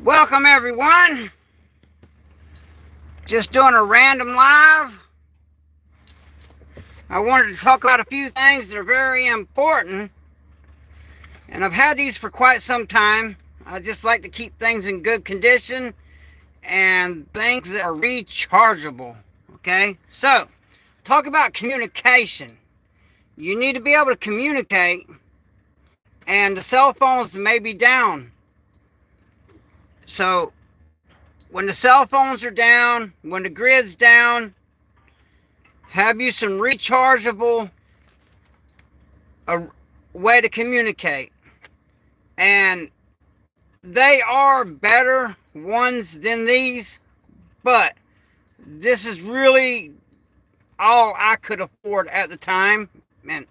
Welcome everyone. Just doing a random live. I wanted to talk about a few things that are very important. And I've had these for quite some time. I just like to keep things in good condition and things that are rechargeable. Okay? So, talk about communication. You need to be able to communicate, and the cell phones may be down. So, when the cell phones are down, when the grid's down, have you some rechargeable way to communicate. And they are better ones than these, but this is really all I could afford at the time. And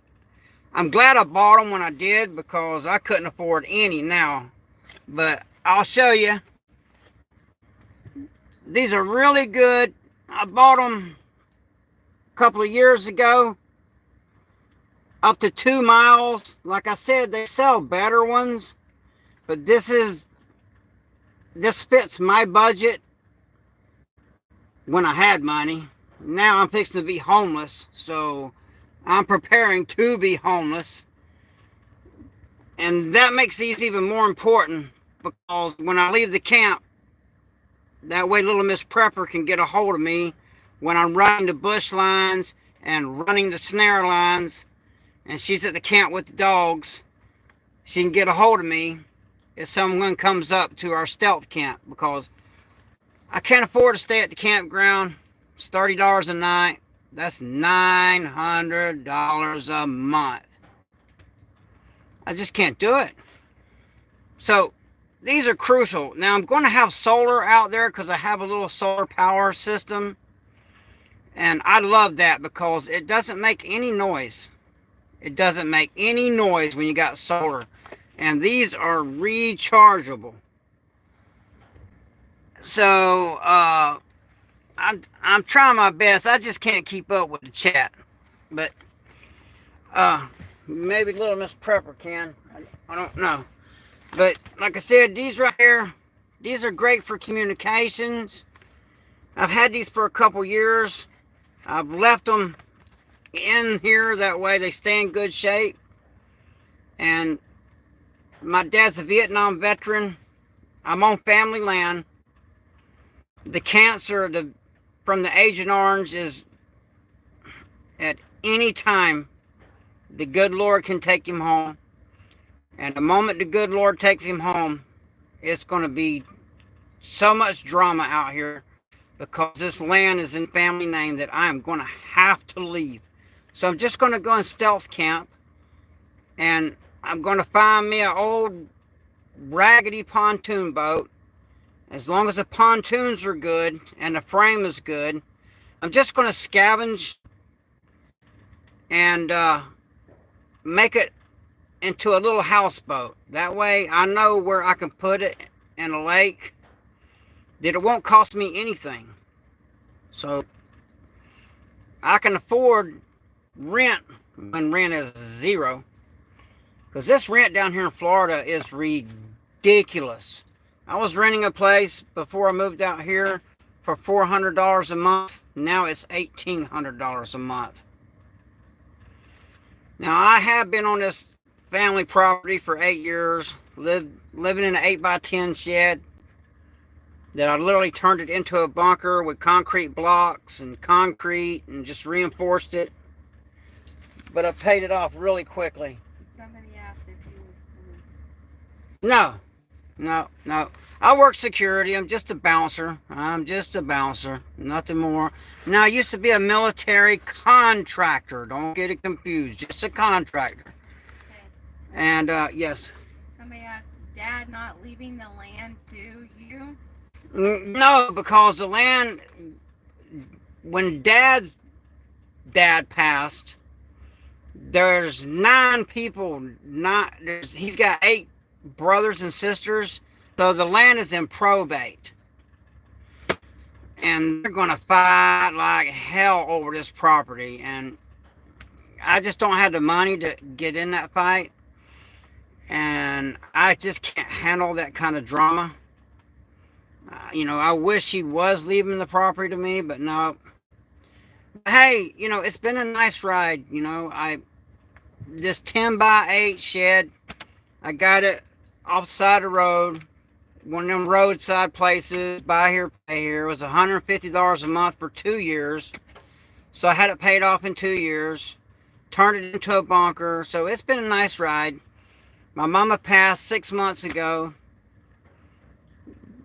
I'm glad I bought them when I did, because I couldn't afford any now. But I'll show you. These are really good. I bought them a couple of years ago. Up to 2 miles. Like I said, they sell better ones. But this fits my budget when I had money. Now I'm fixing to be homeless. So I'm preparing to be homeless. And that makes these even more important, because when I leave the camp, that way little Miss Prepper can get a hold of me when I'm running the bush lines and running the snare lines, and she's at the camp with the dogs. She can get a hold of me if someone comes up to our stealth camp, because I can't afford to stay at the campground. It's $30 a night. That's $900 a month. I just can't do it. So these are crucial. Now I'm going to have solar out there because I have a little solar power system. And I love that because it doesn't make any noise. It doesn't make any noise when you got solar. And these are rechargeable. So I'm trying my best. I just can't keep up with the chat. But maybe little Miss Prepper can. I don't know. But like I said, these right here, these are great for communications. I've had these for a couple years. I've left them in here, that way they stay in good shape. And my dad's a Vietnam veteran. I'm on family land. The cancer from the Agent Orange is, at any time, the good Lord can take him home. And the moment the good Lord takes him home, it's going to be so much drama out here, because this land is in family name that I am going to have to leave. So I'm just going to go in stealth camp, and I'm going to find me an old raggedy pontoon boat. As long as the pontoons are good and the frame is good, I'm just going to scavenge and make it into a little houseboat. That way I know where I can put it in a lake, that it won't cost me anything. So I can afford rent when rent is zero. Because this rent down here in Florida is ridiculous. I was renting a place before I moved out here for $400 a month. Now it's $1,800 a month. Now I have been on this family property for 8 years, living in an 8x10 shed that I literally turned it into a bunker with concrete blocks and concrete and just reinforced it. But I paid it off really quickly. Somebody asked if he was police. No. I work security. I'm just a bouncer. Nothing more. Now, I used to be a military contractor. Don't get it confused. Just a contractor. And yes. Somebody asked, Dad not leaving the land to you? No, because the land, when Dad's dad passed, there's 9 people. He's got 8 brothers and sisters. So the land is in probate. And they're going to fight like hell over this property. And I just don't have the money to get in that fight. And I just can't handle that kind of drama. I wish he was leaving the property to me, but no. Hey, it's been a nice ride. This 10 by 8 shed, I got it off the side of the road, one of them roadside places, buy here, pay here. It was $150 a month for 2 years. So I had it paid off in 2 years, turned it into a bunker. So it's been a nice ride. My mama passed 6 months ago.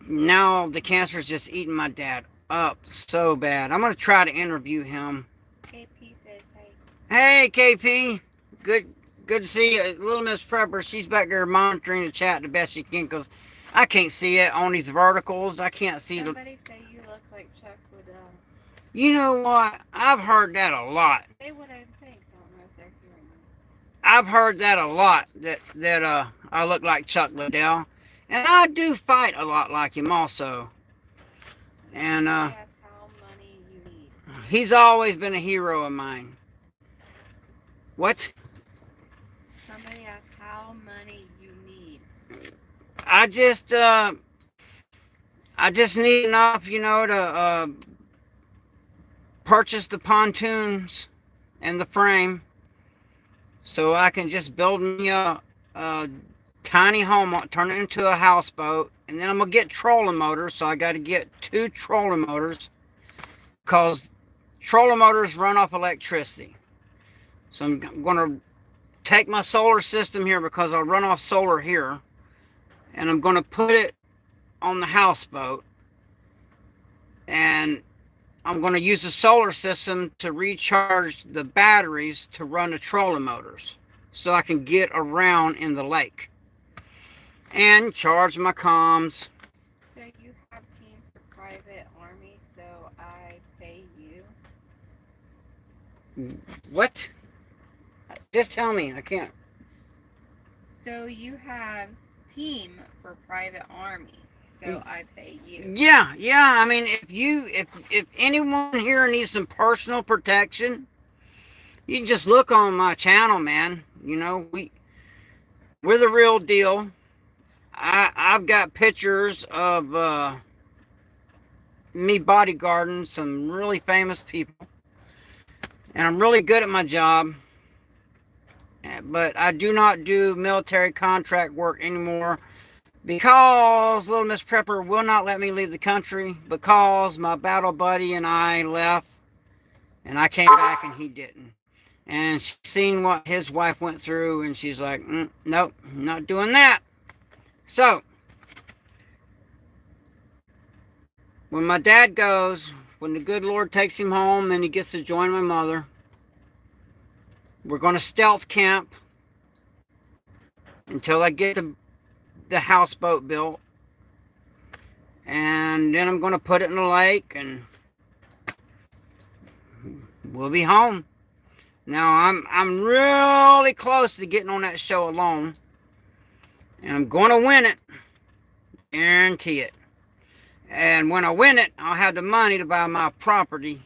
Now the cancer's just eating my dad up so bad. I'm going to try to interview him. KP said, hey. Hey, KP. Good to see you. Little Miss Prepper, she's back there monitoring the chat the best she can because I can't see it on these verticals. I can't see somebody say you look like Chuck Liddell. You know what? I've heard that a lot. Say what I'm saying, so I don't know if they're hearing me. I've heard that a lot, that I look like Chuck Liddell. And I do fight a lot like him also. And Somebody asked how money you need. he's always been a hero of mine. What? Somebody asked how money you need. I just need enough, to purchase the pontoons and the frame so I can just build me a tiny home, turn it into a houseboat, and then I'm gonna get trolling motors. So I got to get 2 trolling motors because trolling motors run off electricity. So I'm gonna take my solar system here because I'll run off solar here, and I'm gonna put it on the houseboat, and I'm going to use the solar system to recharge the batteries to run the trolling motors so I can get around in the lake and charge my comms. So you have team for private army, so I pay you? What? Just tell me. I can't. So you have team for private army, so I pay you. Yeah. I mean, if anyone here needs some personal protection, you can just look on my channel, man. We're the real deal. I've got pictures of me bodyguarding some really famous people, and I'm really good at my job. But I do not do military contract work anymore because Little Miss Prepper will not let me leave the country because my battle buddy and I left and I came back and he didn't. And she's seen what his wife went through and she's like, nope, not doing that. So, when my dad goes, when the good Lord takes him home and he gets to join my mother, we're going to stealth camp until I get the houseboat built. And then I'm going to put it in the lake and we'll be home. Now, I'm really close to getting on that show alone. And I'm going to win it. Guarantee it. And when I win it, I'll have the money to buy my property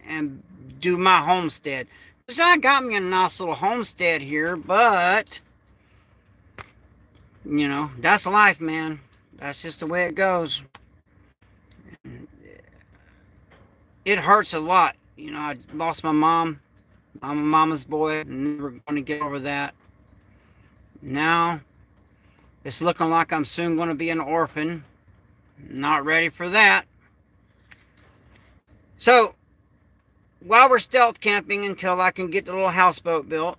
and do my homestead. Because I got me a nice little homestead here, but that's life, man. That's just the way it goes. It hurts a lot. I lost my mom. I'm a mama's boy. Never going to get over that. Now, it's looking like I'm soon going to be an orphan. Not ready for that. So, while we're stealth camping until I can get the little houseboat built,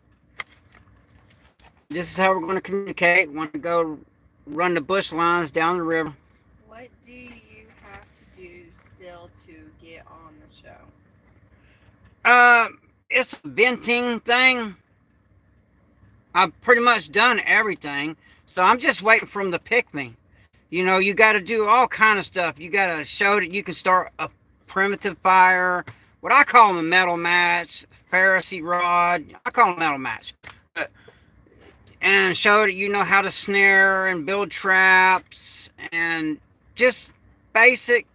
this is how we're going to communicate. Want to go run the bush lines down the river. What do you have to do still to get on the show? It's a venting thing. I've pretty much done everything. So I'm just waiting for them to pick me. You got to do all kind of stuff. You got to show that you can start a primitive fire. What I call them a metal match, Pharisee rod. I call them metal match. And show that you know how to snare and build traps and just basic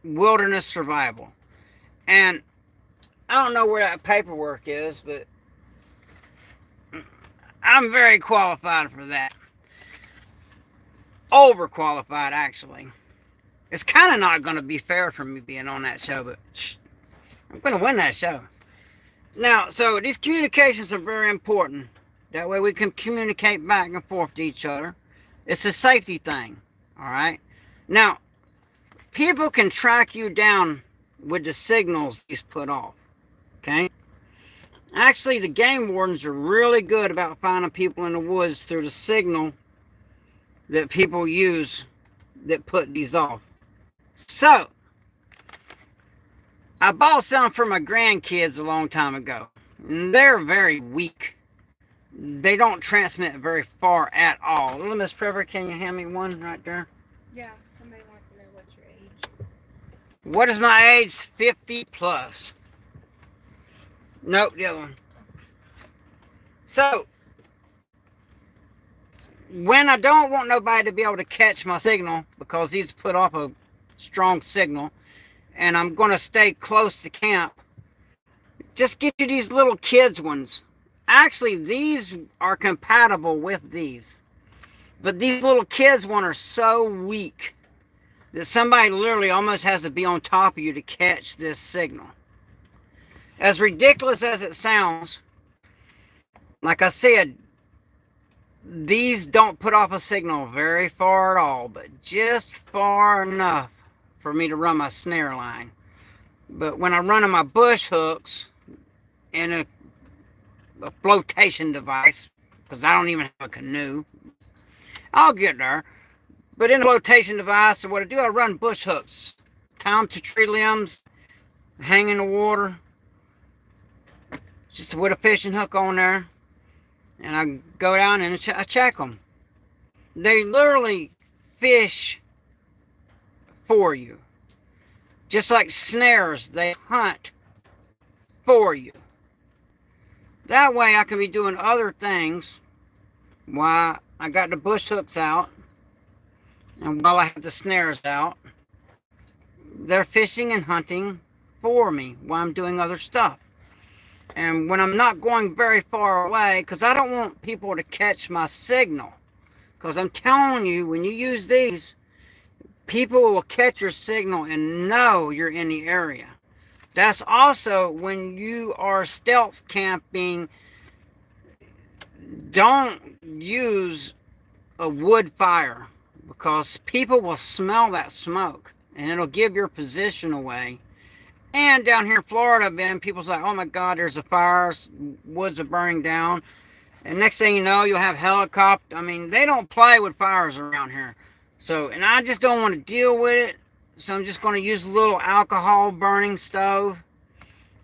wilderness survival. And I don't know where that paperwork is, but I'm very qualified for that. Overqualified, actually. It's kind of not going to be fair for me being on that show, but I'm going to win that show. Now, so these communications are very important. That way we can communicate back and forth to each other. It's a safety thing, all right? Now, people can track you down with the signals these put off, okay? Actually, the game wardens are really good about finding people in the woods through the signal that people use that put these off. So, I bought some for my grandkids a long time ago. And they're very weak. They don't transmit very far at all. Little Miss Trevor, can you hand me one right there? Yeah, somebody wants to know what's your age. What is my age? 50 plus. Nope, the other one. So, when I don't want nobody to be able to catch my signal, because these put off a strong signal, and I'm going to stay close to camp, just get you these little kids ones. Actually, these are compatible with these. But these little kids ones are so weak that somebody literally almost has to be on top of you to catch this signal. As ridiculous as it sounds, like I said, these don't put off a signal very far at all, but just far enough for me to run my snare line. But when I'm running my bush hooks in a flotation device, because I don't even have a canoe, I'll get there. But in a flotation device, so what I do, I run bush hooks, tie them to tree limbs, hang in the water, just with a fishing hook on there, and I go down and I check them. They literally fish for you. Just like snares, they hunt for you. That way I can be doing other things while I got the bush hooks out and while I have the snares out. They're fishing and hunting for me while I'm doing other stuff. And when I'm not going very far away, because I don't want people to catch my signal. Because I'm telling you, when you use these, people will catch your signal and know you're in the area. That's also when you are stealth camping, don't use a wood fire, because people will smell that smoke and it'll give your position away. And down here in Florida, man, people's like, oh my God, there's a fire, woods are burning down. And next thing you know, you'll have helicopters. I mean, they don't play with fires around here. So, and I just don't want to deal with it. So I'm just going to use a little alcohol burning stove.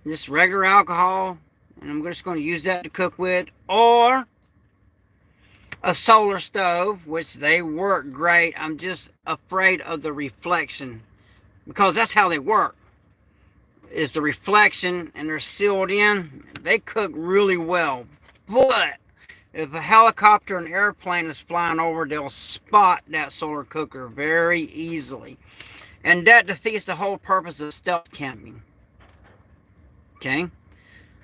Just regular alcohol. And I'm just going to use that to cook with. Or a solar stove, which they work great. I'm just afraid of the reflection, because that's how they work. Is the reflection, and they're sealed in. They cook really well. But if a helicopter or an airplane is flying over, they'll spot that solar cooker very easily. And that defeats the whole purpose of stealth camping. Okay?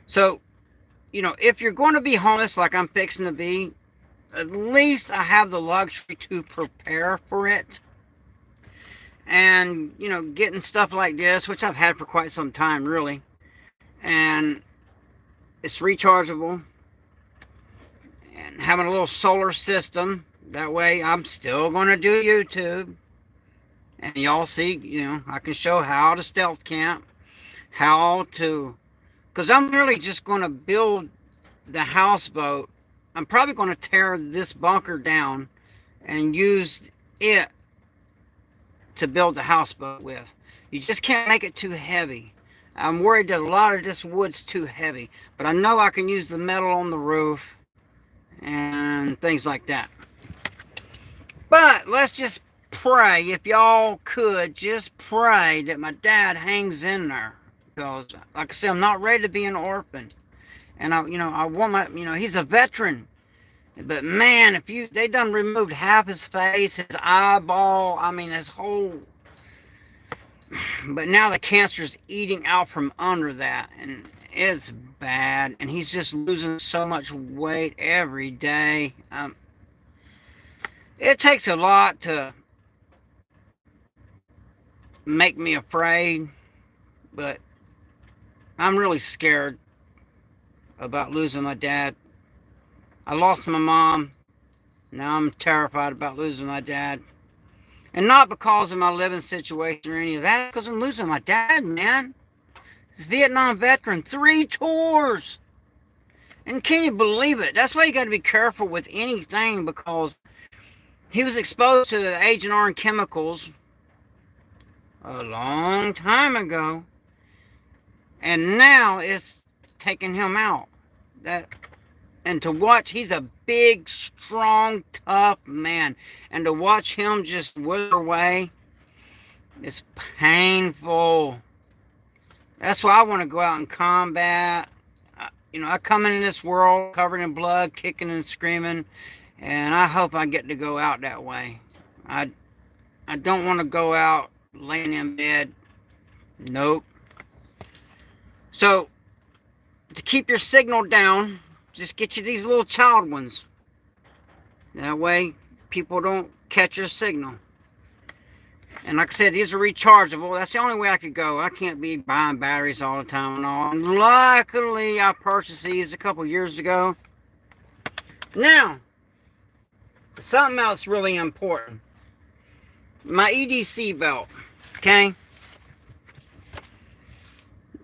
So, you know, if you're going to be homeless like I'm fixing to be, at least I have the luxury to prepare for it. And, you know, getting stuff like this, which I've had for quite some time, really. And it's rechargeable. And having a little solar system. That way I'm still going to do YouTube. And y'all see, you know, I can show how to stealth camp. How to... Because I'm really just going to build the houseboat. I'm probably going to tear this bunker down and use it to build the houseboat with. You just can't make it too heavy. I'm worried that a lot of this wood's too heavy, but I know I can use the metal on the roof and things like that. But let's just pray, if y'all could, just pray that my dad hangs in there, because like I said, I'm not ready to be an orphan. And I want my, he's a veteran. But man, they done removed half his face, his eyeball, I mean his whole, but now the cancer's eating out from under that, and it's bad, and he's just losing so much weight every day. It takes a lot to make me afraid, but I'm really scared about losing my dad. I lost my mom. Now I'm terrified about losing my dad. And not because of my living situation or any of that, because I'm losing my dad, man. This Vietnam veteran, 3 tours. And can you believe it? That's why you got to be careful with anything, because he was exposed to Agent Orange chemicals a long time ago. And now it's taking him out. And to watch, he's a big, strong, tough man. And to watch him just wither away, it's painful. That's why I want to go out in combat. I come into this world covered in blood, kicking and screaming, and I hope I get to go out that way. I don't want to go out laying in bed. Nope. So, to keep your signal down, just get you these little child ones. That way, people don't catch your signal. And like I said, these are rechargeable. That's the only way I could go. I can't be buying batteries all the time and all. And luckily, I purchased these a couple years ago. Now, something else really important. My EDC belt, okay?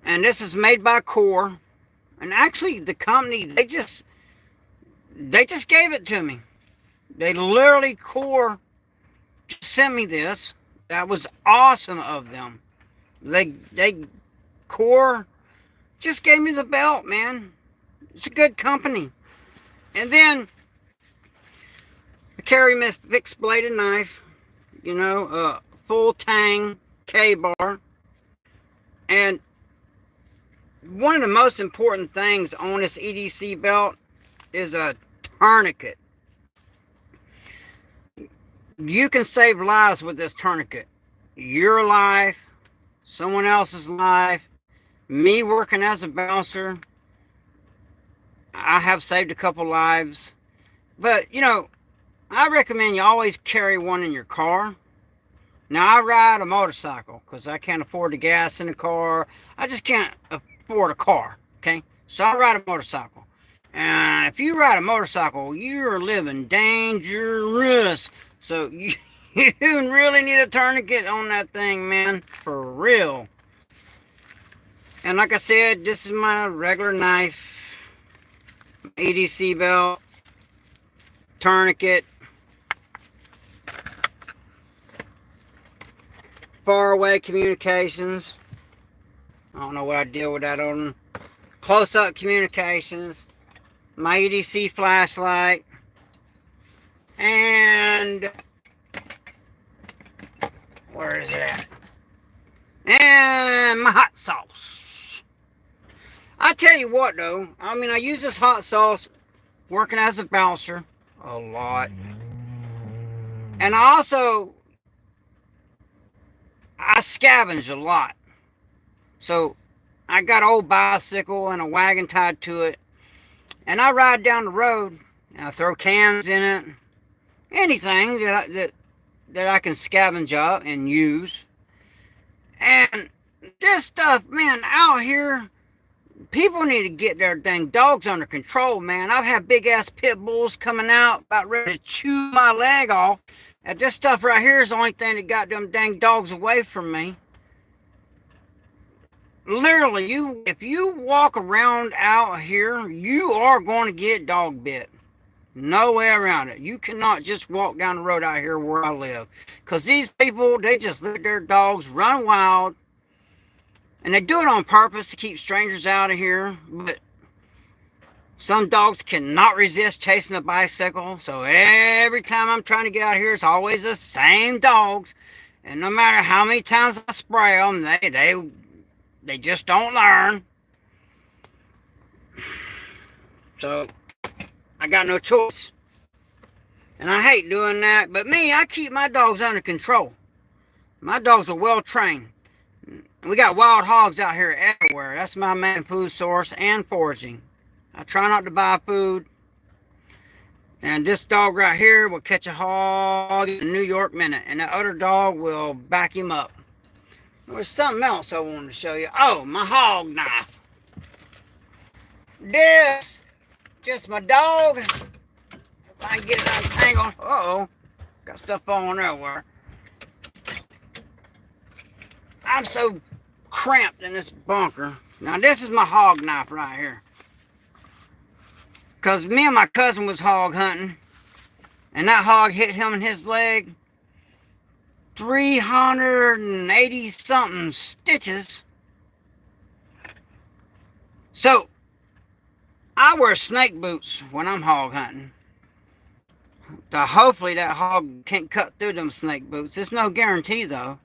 And this is made by Core. And actually, the company, they just gave it to me. They literally, Core just sent me this. That was awesome of them. They Core just gave me the belt, man. It's a good company. And then I carry my fixed bladed knife, full tang K-bar. And one of the most important things on this EDC belt is a tourniquet. You can save lives with this tourniquet. Your life, someone else's life. Me working as a bouncer, I have saved a couple lives. But, I recommend you always carry one in your car. Now, I ride a motorcycle because I can't afford the gas in the car. I just can't afford a car, okay? So I ride a motorcycle. And if you ride a motorcycle, you're living dangerous. So you really need a tourniquet on that thing, man. For real. And like I said, this is my regular knife. EDC belt. Tourniquet. Faraway communications. I don't know what I deal with that on. Close-up communications. My EDC flashlight. And where is it at? And my hot sauce. I tell you what though, I use this hot sauce working as a bouncer a lot. And I scavenge a lot. So I got an old bicycle and a wagon tied to it. And I ride down the road and I throw cans in it. Anything that I can scavenge up and use. And this stuff, man, out here, people need to get their dang dogs under control, man. I've had big ass pit bulls coming out about ready to chew my leg off. And this stuff right here is the only thing that got them dang dogs away from me. Literally, if you walk around out here, you are going to get dog bit. No way around it. You cannot just walk down the road out here where I live. Because these people, they just let their dogs run wild. And they do it on purpose to keep strangers out of here. But some dogs cannot resist chasing a bicycle. So every time I'm trying to get out here, it's always the same dogs. And no matter how many times I spray them, they just don't learn. So I got no choice. And I hate doing that. But me, I keep my dogs under control. My dogs are well trained. We got wild hogs out here everywhere. That's my main food source and foraging. I try not to buy food. And this dog right here will catch a hog in a New York minute. And the other dog will back him up. There was something else I wanted to show you. Oh, my hog knife. This, just my dog. If I can get it untangled. Uh-oh. Got stuff on everywhere. I'm so cramped in this bunker. Now, this is my hog knife right here. Because me and my cousin was hog hunting. And that hog hit him in his leg. 380 something stitches. So, I wear snake boots when I'm hog hunting. Hopefully that hog can't cut through them snake boots. It's no guarantee though.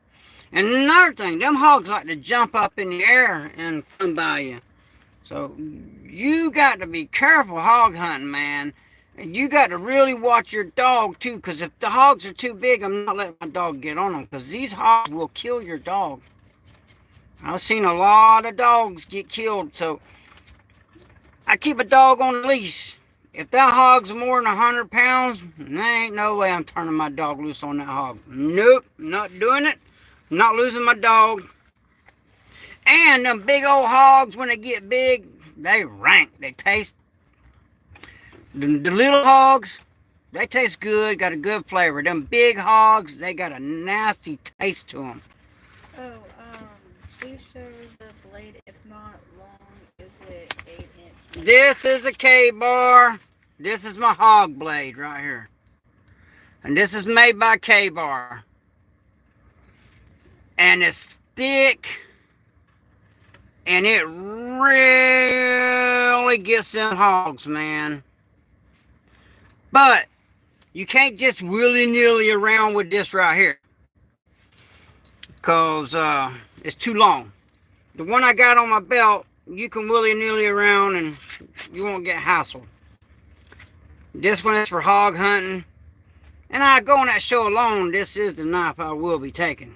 And another thing, them hogs like to jump up in the air and come by you. So you got to be careful hog hunting, man. And you got to really watch your dog too, because if the hogs are too big, I'm not letting my dog get on them, because these hogs will kill your dog. I've seen a lot of dogs get killed, so I keep a dog on a leash. If that hog's more than 100 pounds, there ain't no way I'm turning my dog loose on that hog. Nope, not doing it. Not losing my dog. And them big old hogs, when they get big, they rank. They taste. The little hogs, they taste good, got a good flavor. Them big hogs, they got a nasty taste to them. Oh, please show the blade. If not long, is it 8-inch? This is a K-bar. This is my hog blade right here. And this is made by K-bar. And it's thick. And it really gets them hogs, man. But you can't just willy-nilly around with this right here. Because it's too long. The one I got on my belt, you can willy-nilly around and you won't get hassled. This one is for hog hunting. And I go on that show alone, this is the knife I will be taking.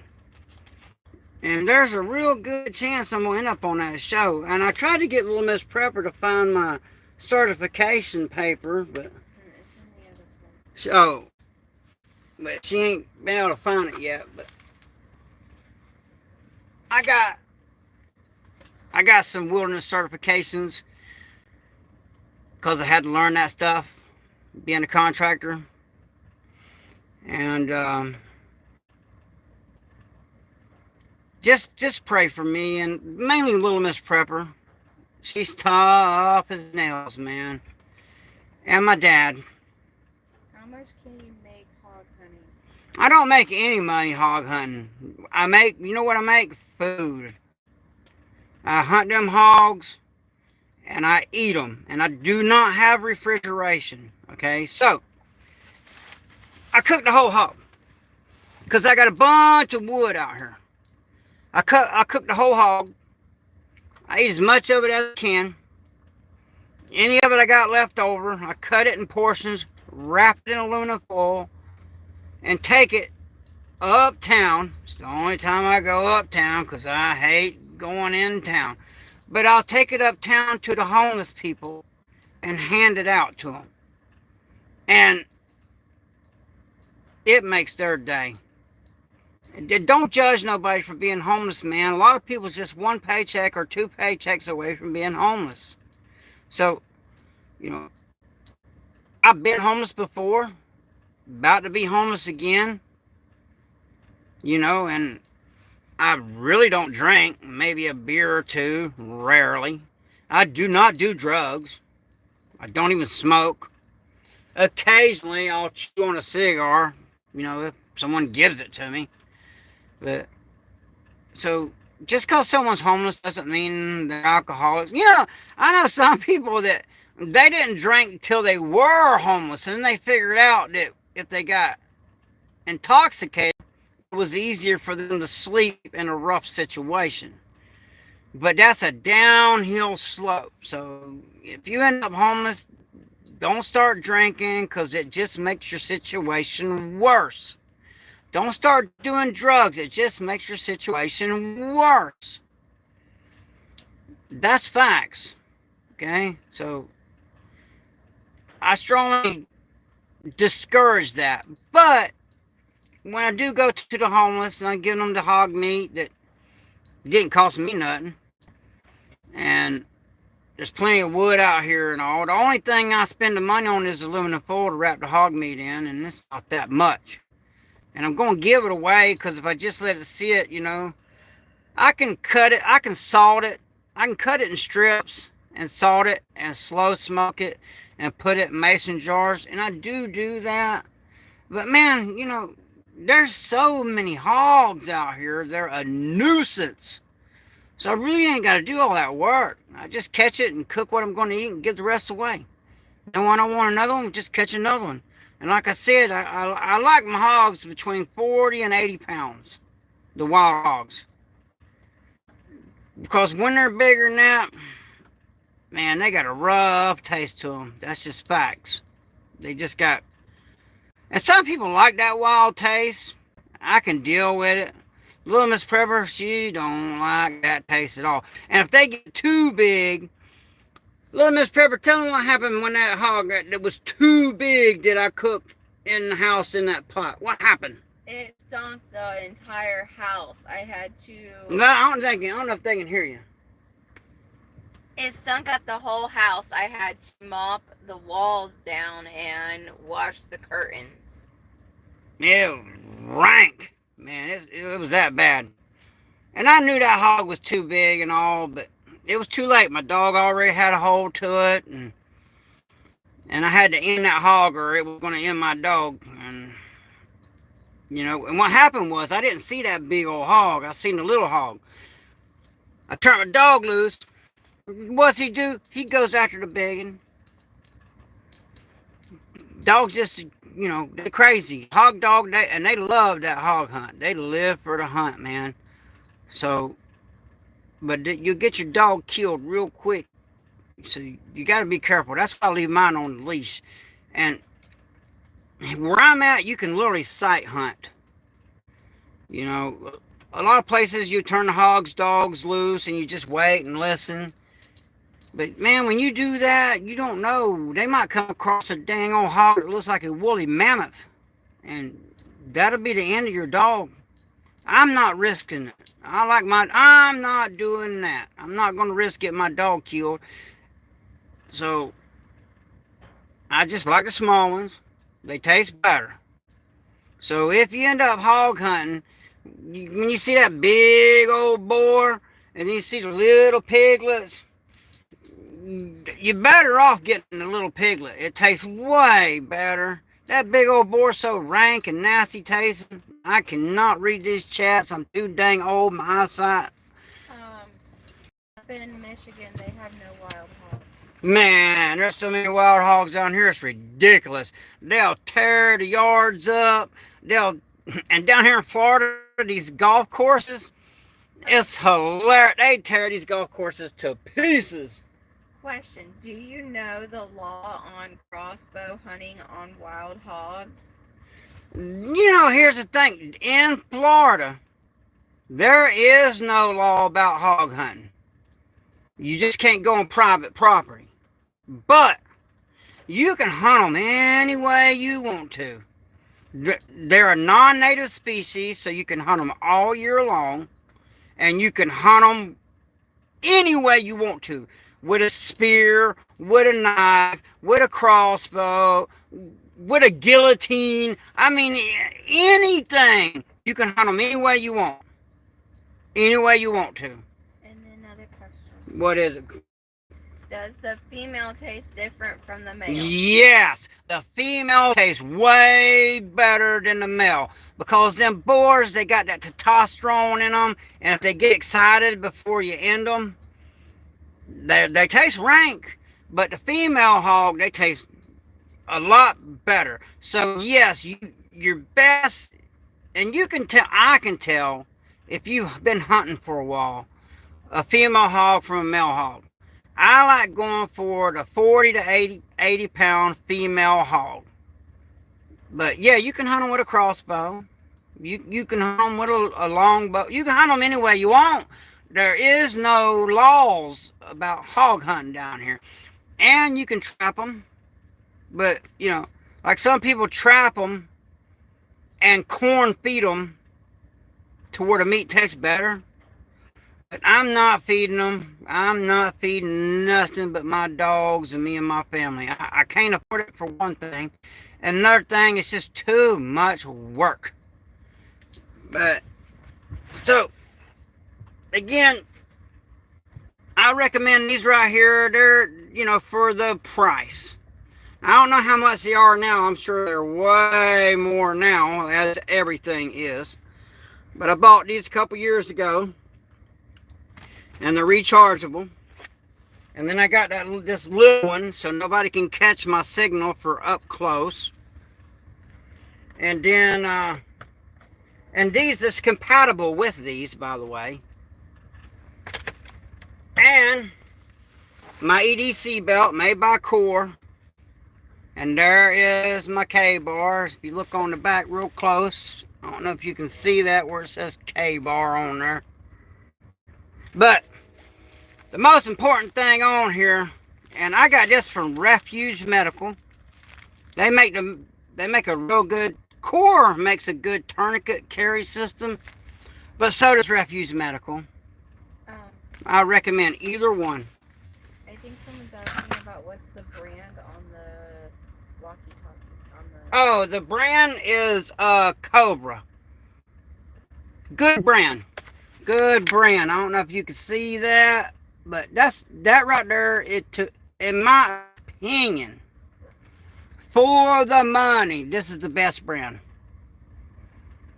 And there's a real good chance I'm going to end up on that show. And I tried to get Little Miss Prepper to find my certification paper, but but she ain't been able to find it yet. But I got some wilderness certifications because I had to learn that stuff being a contractor. And just pray for me, and mainly Little Miss Prepper. She's tough as nails, man. And my dad. How much can you make hog hunting? I don't make any money hog hunting. I make, you know what I make? Food. I hunt them hogs, and I eat them. And I do not have refrigeration. Okay, so I cook the whole hog, because I got a bunch of wood out here. I cook the whole hog. I eat as much of it as I can. Any of it I got left over, I cut it in portions, wrap it in aluminum foil, and take it uptown. It's the only time I go uptown, because I hate going in town. But I'll take it uptown to the homeless people and hand it out to them. And it makes their day. Don't judge nobody for being homeless, man. A lot of people's just one paycheck or two paychecks away from being homeless. So, you know, I've been homeless before, about to be homeless again, you know, and I really don't drink, maybe a beer or two, rarely. I do not do drugs. I don't even smoke. Occasionally, I'll chew on a cigar, you know, if someone gives it to me. But, so, just because someone's homeless doesn't mean they're alcoholics. You know, I know some people that they didn't drink till they were homeless, and then they figured out that if they got intoxicated, it was easier for them to sleep in a rough situation. But that's a downhill slope. So, if you end up homeless, don't start drinking, because it just makes your situation worse. Don't start doing drugs. It just makes your situation worse. That's facts. Okay? So, I strongly discourage that. But, when I do go to the homeless and I give them the hog meat that It didn't cost me nothing. And there's plenty of wood out here and all. The only thing I spend the money on is aluminum foil to wrap the hog meat in, and it's not that much. And I'm going to give it away because if I just let it sit, I can cut it, I can salt it, I can cut it in strips and salt it and slow smoke it and put it in mason jars. And I do that. But man, there's so many hogs out here. They're a nuisance. So I really ain't got to do all that work. I just catch it and cook what I'm going to eat and give the rest away. And when I want another one, just catch another one. And like I said, I like my hogs between 40 and 80 pounds. The wild hogs. Because when they're bigger than that, man, they got a rough taste to them. That's just facts. They just got... And some people like that wild taste. I can deal with it. Little Miss Prepper, she don't like that taste at all. And if they get too big, Little Miss Prepper, tell me what happened when that hog that was too big did I cook in the house in that pot. What happened? It stunk the entire house. I had to... No, I don't know if they can hear you. It stunk up the whole house. I had to mop the walls down and wash the curtains. It was rank. Man, it was that bad. And I knew that hog was too big and all, but it was too late. My dog already had a hold to it, and I had to end that hog or it was going to end my dog. And what happened was I didn't see that big old hog. I seen the little hog. I turned my dog loose. What's he do? He goes after the biggin. Dogs just... they're crazy. Hog dog, they love that hog hunt. They live for the hunt, man. So, but you get your dog killed real quick. So you got to be careful. That's why I leave mine on the leash. And where I'm at, you can literally sight hunt. A lot of places you turn the dogs loose and you just wait and listen. But man, when you do that, you don't know. They might come across a dang old hog that looks like a woolly mammoth. And that'll be the end of your dog. I'm not risking it. I'm not doing that. I'm not going to risk getting my dog killed. So, I just like the small ones. They taste better. So if you end up hog hunting, when you see that big old boar, and you see the little piglets, you're better off getting the little piglet. It tastes way better. That big old boar's so rank and nasty tasting. I cannot read these chats. I'm too dang old. My eyesight. Up in Michigan, they have no wild hogs. Man, there's so many wild hogs down here. It's ridiculous. They'll tear the yards up. And down here in Florida, these golf courses, it's hilarious. They tear these golf courses to pieces. Question, do you know the law on crossbow hunting on wild hogs? Here's the thing. In Florida, there is no law about hog hunting. You just can't go on private property. But you can hunt them any way you want to. They're a non-native species, so you can hunt them all year long. And you can hunt them any way you want to. With a spear, with a knife, with a crossbow, with a guillotine. I mean, anything. You can hunt them any way you want. Any way you want to. And another question. What is it? Does the female taste different from the male? Yes. The female tastes way better than the male. Because them boars, they got that testosterone in them. And if they get excited before you end them, they taste rank, but the female hog, they taste a lot better. So yes, your best, and you can tell, I can tell, if you've been hunting for a while, a female hog from a male hog. I like going for the 40 to 80 pound female hog. But yeah, you can hunt them with a crossbow. You can hunt them with a long bow. You can hunt them any way you want. There is no laws about hog hunting down here. And you can trap them. But, like some people trap them and corn feed them to where the meat tastes better. But I'm not feeding them. I'm not feeding nothing but my dogs and me and my family. I can't afford it for one thing. Another thing, it's just too much work. But, so, again, I recommend these right here. They're, for the price. I don't know how much they are now. I'm sure they're way more now, as everything is. But I bought these a couple years ago. And they're rechargeable. And then I got this little one so nobody can catch my signal for up close. And then, and these is compatible with these, by the way. And my EDC belt made by Core. And there is my K-bar. If you look on the back real close, I don't know if you can see that where it says K-bar on there. But the most important thing on here, and I got this from Refuge Medical. They make a real good, Core makes a good tourniquet carry system, but so does Refuge Medical. I recommend either one. I think someone's asking about what's the brand on the walkie-talkie. Oh, the brand is Cobra. Good brand. Good brand. I don't know if you can see that, but that right there. In my opinion, for the money, this is the best brand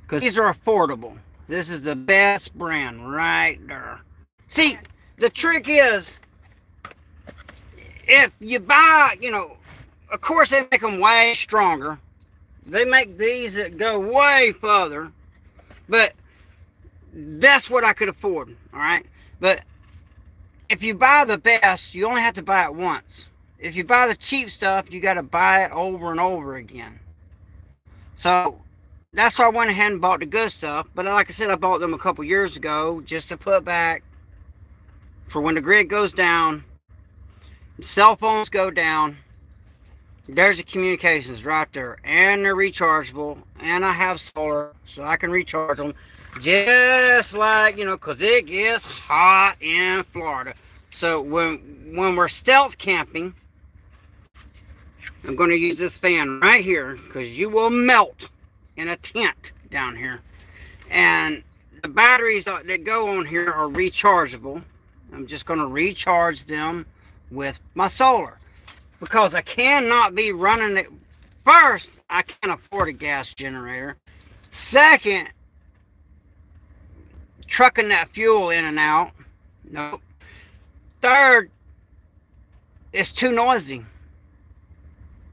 because these are affordable. This is the best brand right there. See, the trick is if you buy, of course they make them way stronger. They make these that go way further, but that's what I could afford, all right? But if you buy the best, you only have to buy it once. If you buy the cheap stuff, you got to buy it over and over again. So that's why I went ahead and bought the good stuff. But like I said, I bought them a couple years ago just to put back for when the grid goes down, cell phones go down. There's the communications right there, and they're rechargeable, and I have solar, so I can recharge them. Just like, because it gets hot in Florida. So when we're stealth camping, I'm going to use this fan right here because you will melt in a tent down here. And the batteries that go on here are rechargeable. I'm just going to recharge them with my solar because I cannot be running it. First, I can't afford a gas generator. Second, trucking that fuel in and out. Nope. Third, it's too noisy.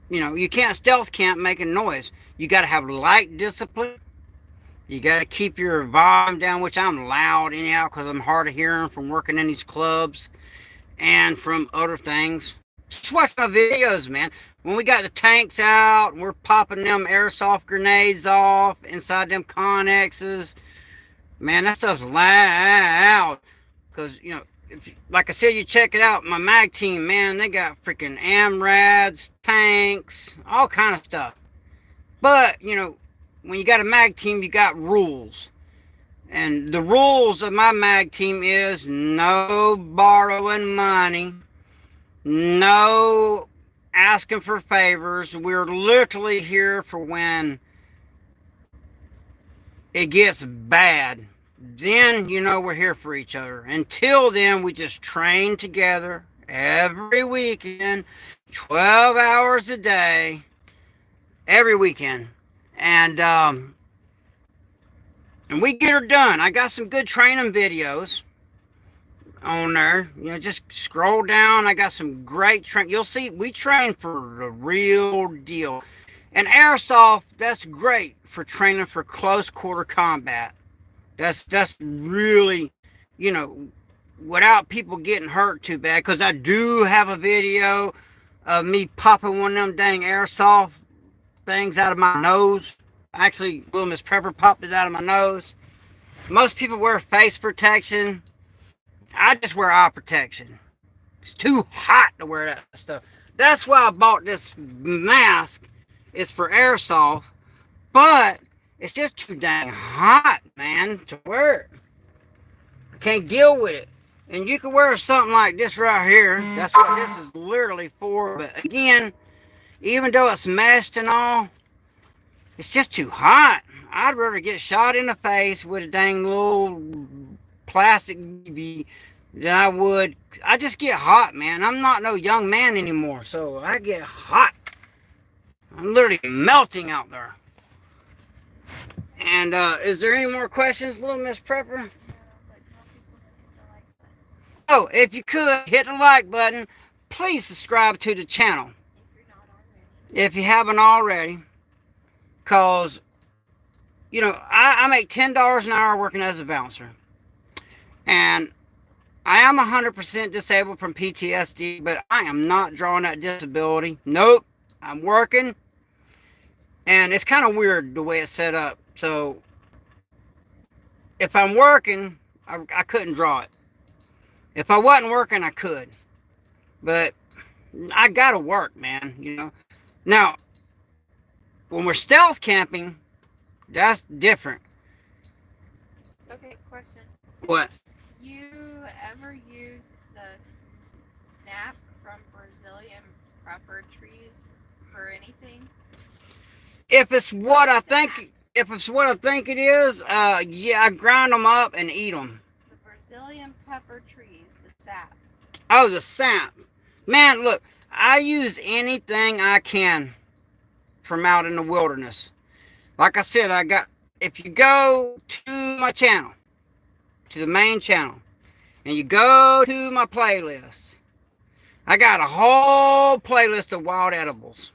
You can't stealth camp making noise. You got to have light discipline. You got to keep your volume down, which I'm loud anyhow because I'm hard of hearing from working in these clubs and from other things. Just watch my videos, man. When we got the tanks out and we're popping them airsoft grenades off inside them Connexes, man, that stuff's loud. Because, like I said, you check it out, my mag team, man, they got freaking AMRADs, tanks, all kind of stuff. But, when you got a mag team, you got rules. And the rules of my mag team is no borrowing money, no asking for favors. We're literally here for when it gets bad. Then we're here for each other. Until then, we just train together every weekend, 12 hours a day, every weekend. And we get her done. I got some good training videos on there. Just scroll down. I got some great training. You'll see we train for the real deal. And airsoft, that's great for training for close quarter combat. That's really, without people getting hurt too bad. Because I do have a video of me popping one of them dang airsoft things out of my nose. Actually, little Miss Prepper popped it out of my nose. Most people wear face protection. I just wear eye protection. It's too hot to wear that stuff. That's why I bought this mask. It's for airsoft. But it's just too dang hot, man, to wear it. can't deal with it. And you can wear something like this right here. That's what this is literally for. But again, even though it's meshed and all, it's just too hot. I'd rather get shot in the face with a dang little plastic BB than I would. I just get hot, man. I'm not no young man anymore, so I get hot. I'm literally melting out there. And is there any more questions, little Miss Prepper? Oh, if you could, hit the like button. Please subscribe to the channel if you haven't already. Because, you know, I make $10 an hour working as a bouncer. And I am 100% disabled from PTSD, but I am not drawing that disability. Nope. I'm working. And it's kind of weird the way it's set up. So, if I'm working, I couldn't draw it. If I wasn't working, I could. But I gotta work, man, you know. Now, when we're stealth camping, that's different. Okay, question. What? You ever use the snap from Brazilian prepper trees for anything? If it's what I think it is, yeah, I grind them up and eat them. The Brazilian pepper trees, the sap. Oh, the sap. Man, look, I use anything I can from out in the wilderness. Like I said, if you go to my channel, to the main channel, and you go to my playlist, I got a whole playlist of wild edibles.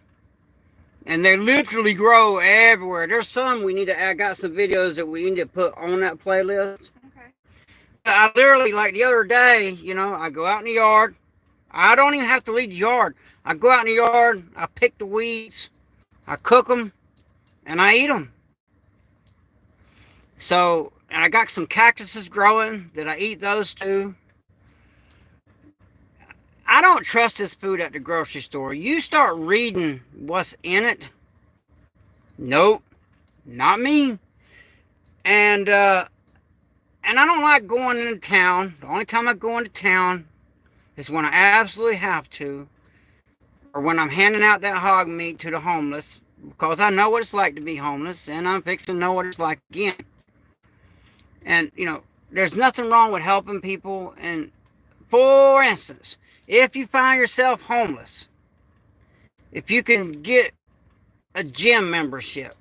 And they literally grow everywhere. There's some I got some videos that we need to put on that playlist. Okay. I literally, like the other day, you know, I go out in the yard. I don't even have to leave the yard. I go out in the yard, I pick the weeds, I cook them, and I eat them. So, and I got some cactuses growing that I eat those too. I don't trust this food at the grocery store. You start reading what's in it. Nope, not me. And I don't like going into town. The only time I go into town is when I absolutely have to, or when I'm handing out that hog meat to the homeless, because I know what it's like to be homeless, and I'm fixing to know what it's like again. And, you know, there's nothing wrong with helping people. And for instance, if you find yourself homeless, if you can get a gym membership,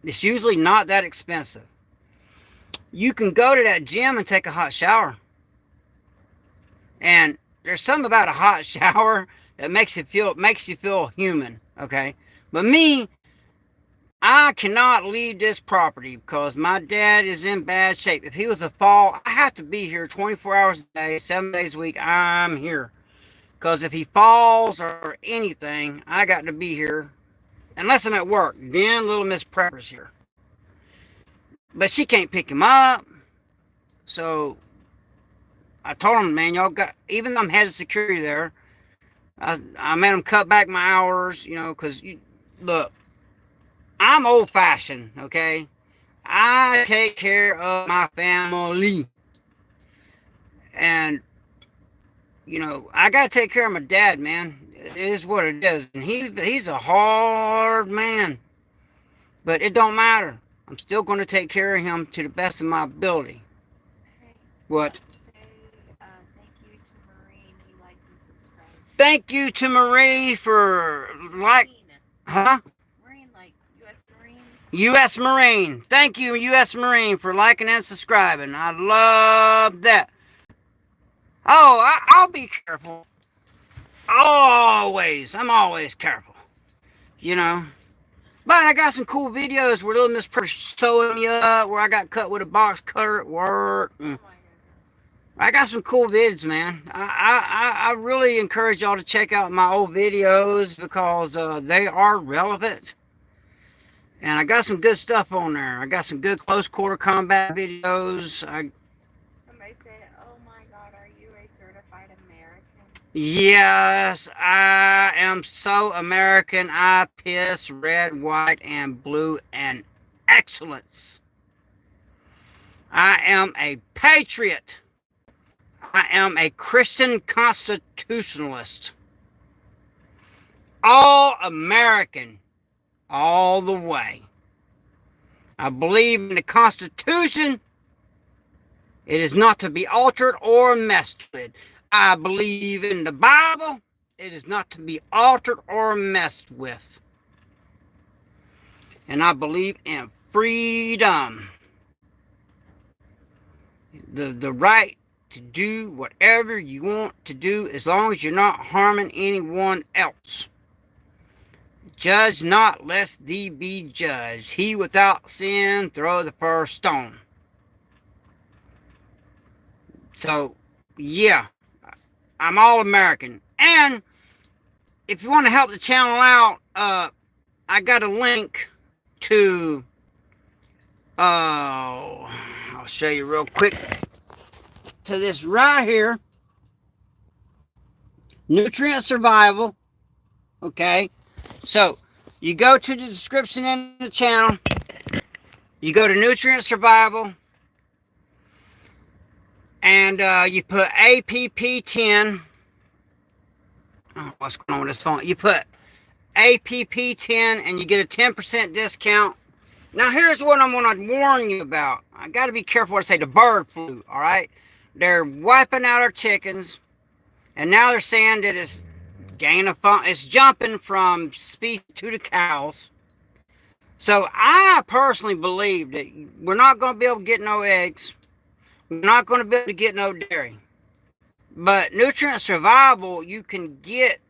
it's usually not that expensive. You can go to that gym and take a hot shower. And there's something about a hot shower that makes you feel human, okay? But me, I cannot leave this property because my dad is in bad shape. If he was to fall, I have to be here 24 hours a day, 7 days a week. I'm here. Because if he falls or anything, I got to be here. Unless I'm at work. Then little Miss Prepper's here. But she can't pick him up. So I told him, man, y'all got, even though I'm head of security there, I made him cut back my hours, you know, because, look, I'm old-fashioned, okay? I take care of my family. And, you know, I got to take care of my dad, man. It is what it is. And he's a hard man. But it don't matter. I'm still going to take care of him to the best of my ability. Hey, What? thank you to Maureen. He liked and subscribed. Thank you to Marie for Huh? Marine, like U.S. Marines. U.S. Marine. Thank you, U.S. Marine, for liking and subscribing. I love that. Oh, I'll be careful. I'm always careful. You know. But I got some cool videos where little Miss Purse sewing me up, where I got cut with a box cutter at work. And I got some cool vids, man. I really encourage y'all to check out my old videos because they are relevant. And I got some good stuff on there. I got some good close quarter combat videos. Somebody said, "Oh my God, are you a certified American?" Yes, I am so American. I piss red, white, and blue and excellence. I am a patriot. I am a Christian constitutionalist. All American, all the way. I believe in the Constitution. It is not to be altered or messed with. I believe in the Bible. It is not to be altered or messed with. And I believe in freedom. The right to do whatever you want to do as long as you're not harming anyone else. Judge not, lest thee be judged. He without sin throw the first stone. So, yeah, I'm all American. And if you want to help the channel out, I got a link to, I'll show you real quick, to this right here, Nutrient Survival, okay? So, you go to the description in the channel, you go to Nutrient Survival, and you put APP10. Oh, what's going on with this phone? You put APP10 and you get a 10% discount. Now, here's what I'm going to warn you about. I got to be careful what I say. The bird flu, all right? They're wiping out our chickens, and now they're saying that it's it's jumping from species to the cows. So I personally believe that we're not going to be able to get no eggs. We're not going to be able to get no dairy. But Nutrient Survival, you can get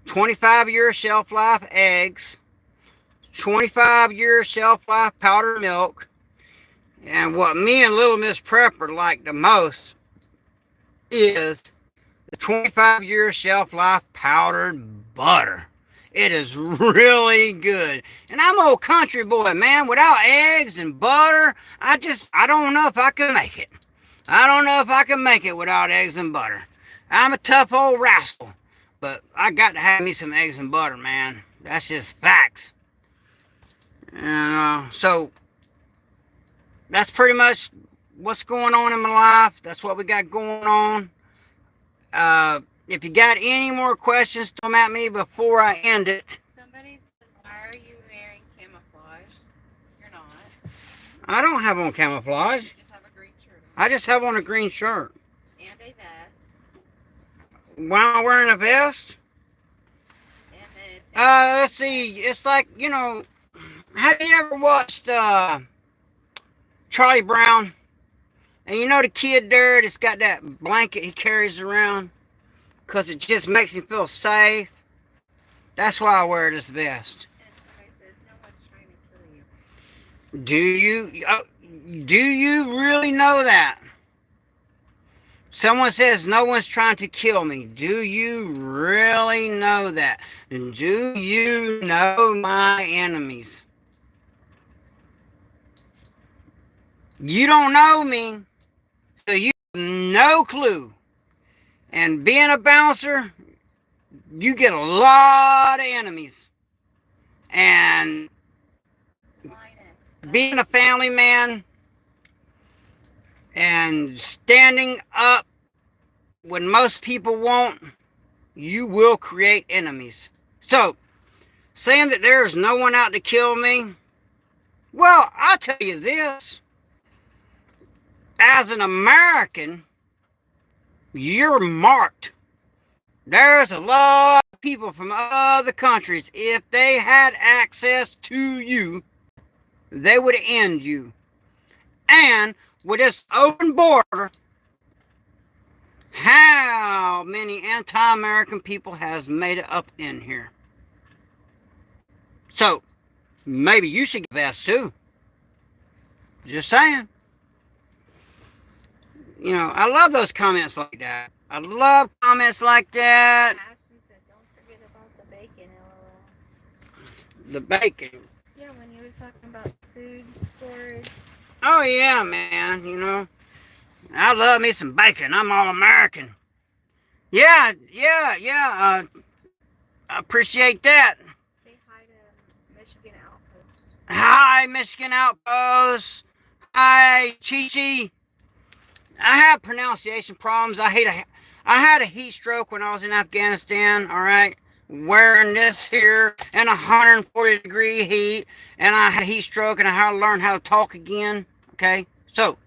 25-year shelf life eggs, 25-year shelf life powdered milk, and what me and Little Miss Prepper like the most is the 25-year shelf life powdered butter. It is really good. And I'm an old country boy, man. Without eggs and butter, I don't know if I can make it. I don't know if I can make it without eggs and butter. I'm a tough old rascal. But I got to have me some eggs and butter, man. That's just facts. And so, that's pretty much what's going on in my life. That's what we got going on. If you got any more questions, come at me before I end it. Somebody says, why are you wearing camouflage? You're not. I don't have on camouflage. You just have a green shirt. I just have on a green shirt. And a vest. Why am I wearing a vest? And Let's see. It's like, you know, have you ever watched Charlie Brown? And you know the kid there that's got that blanket he carries around? Because it just makes him feel safe. That's why I wear this vest. And somebody says, no one's trying to kill you. Do you really know that? Someone says no one's trying to kill me. Do you really know that? And do you know my enemies? You don't know me, so you have no clue. And being a bouncer, you get a lot of enemies. And being a family man and standing up when most people won't, you will create enemies. So, saying that there is no one out to kill me, well, I'll tell you this. As an American, you're marked. There's a lot of people from other countries. If they had access to you, they would end you. And with this open border, how many anti-American people has made it up in here? So, maybe you should get vest too. Just saying. You know, I love those comments like that. I love comments like that. Ashton said, don't forget about the bacon, LOL. The bacon. Yeah, when you was talking about food storage. Oh, yeah, man. You know, I love me some bacon. I'm all American. Yeah. I appreciate that. Say hi to Michigan Outpost. Hi, Michigan Outpost. Hi, Chi-Chi. I have pronunciation problems. I had a heat stroke when I was in Afghanistan, all right? Wearing this here in 140-degree heat, and I had a heat stroke, and I had to learn how to talk again, okay? So,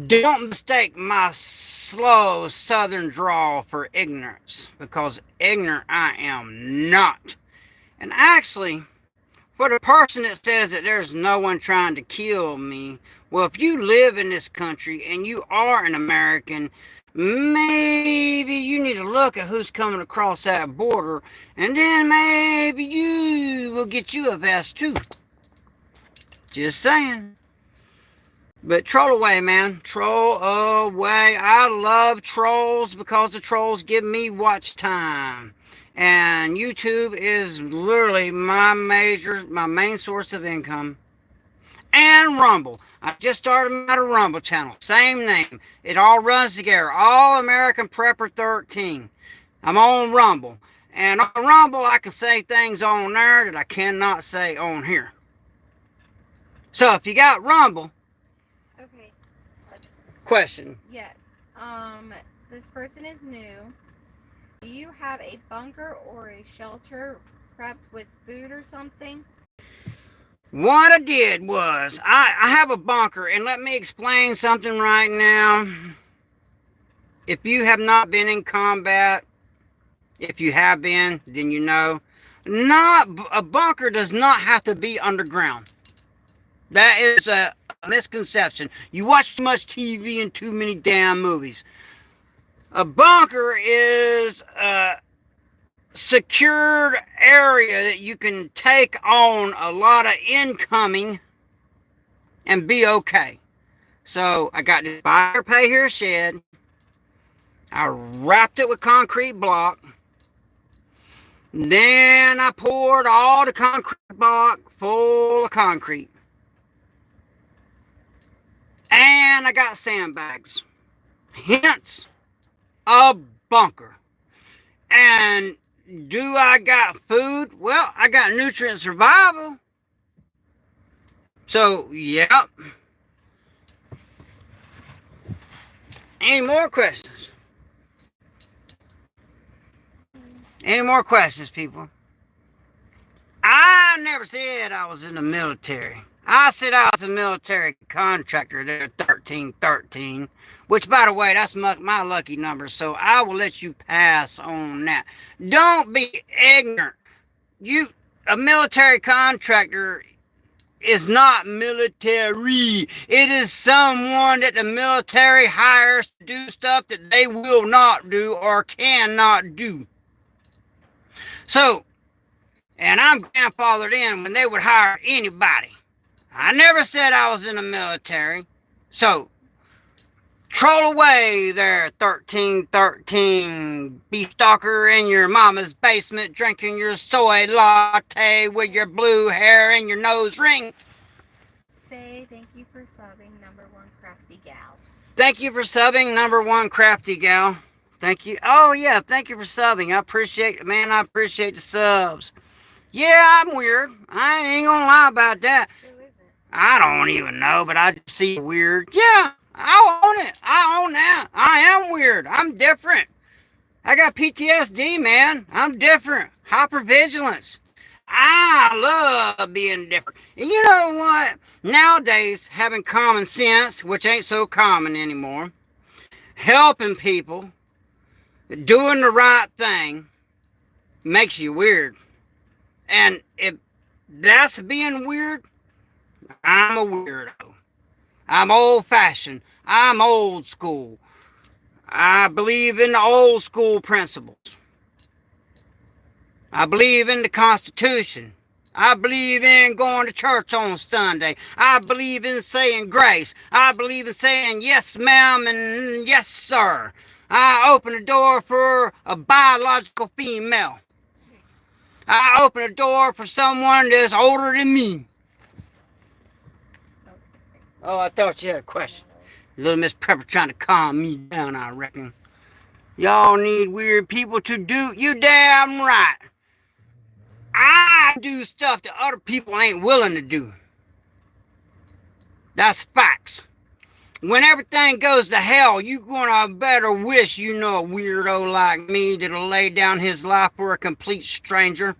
don't mistake my slow southern drawl for ignorance, because ignorant I am not. And actually, for the person that says that there's no one trying to kill me, well, if you live in this country and you are an American, maybe you need to look at who's coming across that border, and then maybe you will get you a vest too. Just saying. But troll away, man. Troll away. I love trolls because the trolls give me watch time. And YouTube is literally my main source of income. And Rumble. I just started a Rumble channel. Same name. It all runs together. All American Prepper 13. I'm on Rumble. And on Rumble, I can say things on there that I cannot say on here. So if you got Rumble. Okay. Question. Yes. This person is new. Do you have a bunker or a shelter prepped with food or something? What I did was, I have a bunker, and let me explain something right now. If you have not been in combat, if you have been, then you know, a bunker does not have to be underground. That is a misconception. You watch too much TV and too many damn movies. A bunker is a secured area that you can take on a lot of incoming and be okay. So I got this fire pay here shed. I wrapped it with concrete block. Then I poured all the concrete block full of concrete. And I got sandbags. Hence a bunker. And do I got food? Well, I got nutrient survival. So, yep. Any more questions? Any more questions, people? I never said I was in the military. I said I was a military contractor there, 1313, which, by the way, that's my lucky number, so I will let you pass on that. Don't be ignorant. A military contractor is not military. It is someone that the military hires to do stuff that they will not do or cannot do. So, and I'm grandfathered in when they would hire anybody. I never said I was in the military. So, troll away there, 1313, beef stalker in your mama's basement, drinking your soy latte with your blue hair and your nose ring. Say thank you for subbing, number one crafty gal. Thank you for subbing, number one crafty gal. Thank you. Oh, yeah, thank you for subbing. I appreciate it, man. I appreciate the subs. Yeah, I'm weird. I ain't gonna lie about that. I don't even know, but I just see weird. Yeah, I own it. I own that. I am weird. I'm different. I got PTSD, man. I'm different. Hypervigilance. I love being different. And you know what? Nowadays, having common sense, which ain't so common anymore, helping people, doing the right thing, makes you weird. And if that's being weird, I'm a weirdo. I'm old-fashioned. I'm old school. I believe in the old school principles. I believe in the Constitution. I believe in going to church on Sunday. I believe in saying grace. I believe in saying yes, ma'am, and yes, sir. I open the door for a biological female. I open a door for someone that's older than me. Oh, I thought you had a question. Little Miss Pepper trying to calm me down, I reckon. Y'all need weird people to do. You damn right. I do stuff that other people ain't willing to do. That's facts. When everything goes to hell, you gonna better wish you know a weirdo like me that'll lay down his life for a complete stranger.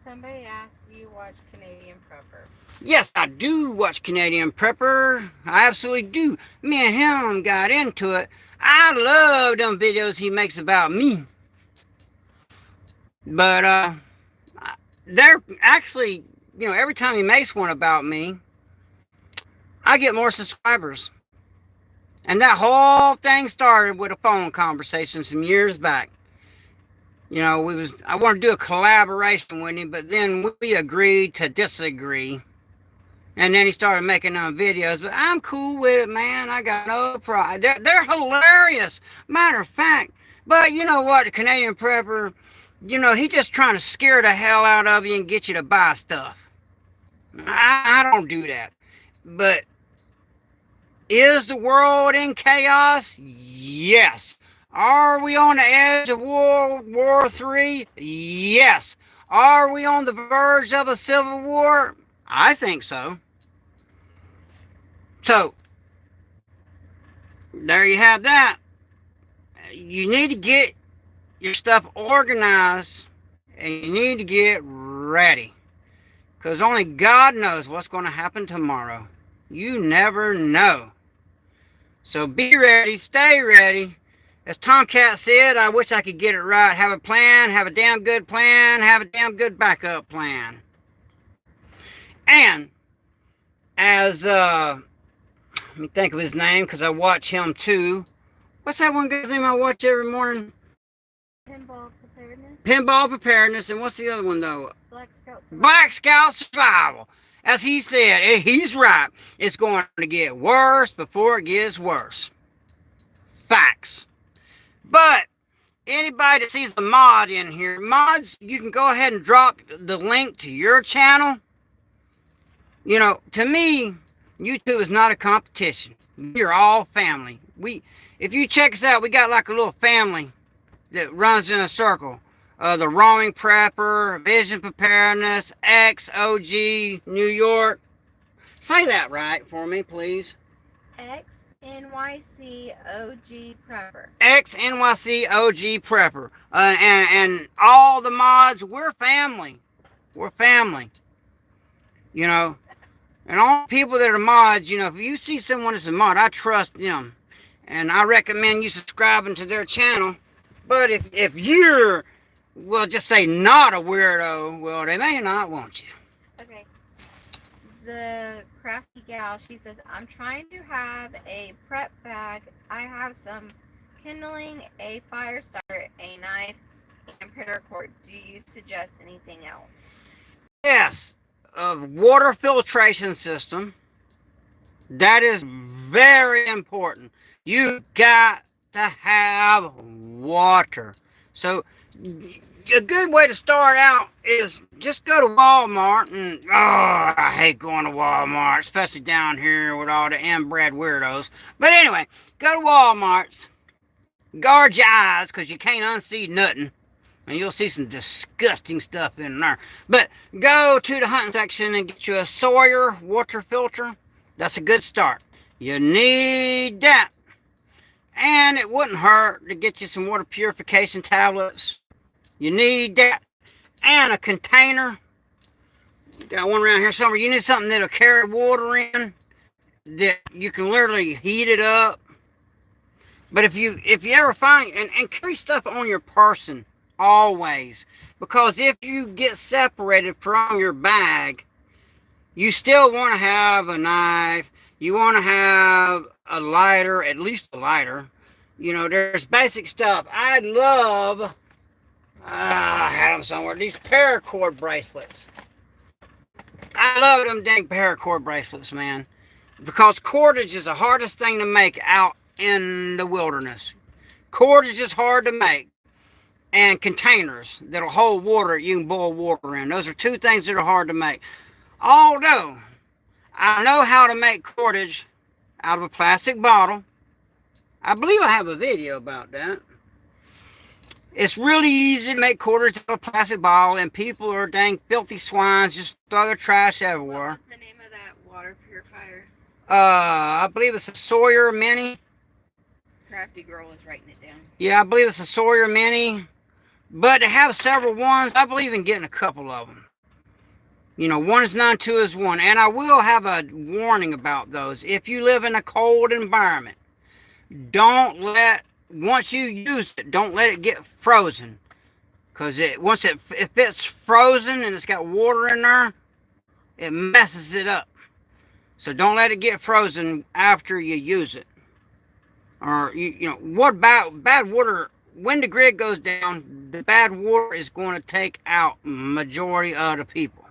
Somebody asked, do you watch Canadian Prepper? Yes, I do watch Canadian Prepper. I absolutely do. Me and him got into it. I love them videos he makes about me. But they're actually, every time he makes one about me, I get more subscribers. And that whole thing started with a phone conversation some years back. I wanted to do a collaboration with him, but then we agreed to disagree. And then he started making videos, but I'm cool with it, man. I got no problem. They're hilarious, matter of fact. But you know what, the Canadian Prepper, he's just trying to scare the hell out of you and get you to buy stuff. I don't do that. But is the world in chaos? Yes. Are we on the edge of World War III? Yes. Are we on the verge of a civil war? I think so. So, there you have that. You need to get your stuff organized and you need to get ready. Because only God knows what's going to happen tomorrow. You never know. So be ready, stay ready. As Tomcat said, I wish I could get it right. Have a plan, have a damn good plan, have a damn good backup plan. And as let me think of his name because I watch him too. What's that one guy's name I watch every morning? Pinball Preparedness. Pinball Preparedness. And what's the other one though? Black Scout Survival. Black Scout Survival. As he said, he's right. It's going to get worse before it gets worse. Facts. But anybody that sees the mod in here, mods, you can go ahead and drop the link to your channel. To me, YouTube is not a competition. We're all family. If you check us out, we got like a little family that runs in a circle. The Roaming Prepper, Vision Preparedness, XOG, New York. Say that right for me, please. XNYC OG Prepper. XNYC OG Prepper. And all the mods, we're family. We're family. And all people that are mods, if you see someone that's a mod, I trust them. And I recommend you subscribing to their channel. But if you're, well, just say not a weirdo, well, they may not want you. Okay. The crafty gal, she says, I'm trying to have a prep bag. I have some kindling, a fire starter, a knife, and paracord. Do you suggest anything else? Yes. A water filtration system. That is very important. You got to have water. So a good way to start out is just go to Walmart and I hate going to Walmart, especially down here with all the inbred weirdos. But anyway, go to Walmart's. Guard your eyes because you can't unsee nothing. And you'll see some disgusting stuff in there. But go to the hunting section and get you a Sawyer water filter. That's a good start. You need that. And it wouldn't hurt to get you some water purification tablets. You need that. And a container. Got one around here somewhere. You need something that'll carry water in. That you can literally heat it up. But if you ever find, and carry stuff on your person. Always. Because if you get separated from your bag, you still want to have a knife. You want to have a lighter, at least a lighter. There's basic stuff. I love, I had them somewhere, these paracord bracelets. I love them dang paracord bracelets, man. Because cordage is the hardest thing to make out in the wilderness. Cordage is hard to make. And containers that'll hold water you can boil water in. Those are two things that are hard to make. Although, I know how to make cordage out of a plastic bottle. I believe I have a video about that. It's really easy to make cordage out of a plastic bottle, and people are dang filthy swines just throw their trash everywhere. What's the name of that water purifier fire? I believe it's a Sawyer Mini. Crafty girl is writing it down. Yeah, I believe it's a Sawyer Mini. But to have several ones, I believe in getting a couple of them. You know, one is none, two is one. And I will have a warning about those. If you live in a cold environment, once you use it, don't let it get frozen. Because if it's frozen and it's got water in there, it messes it up. So don't let it get frozen after you use it. Or, what bad water, when the grid goes down, the bad water is going to take out majority of the people.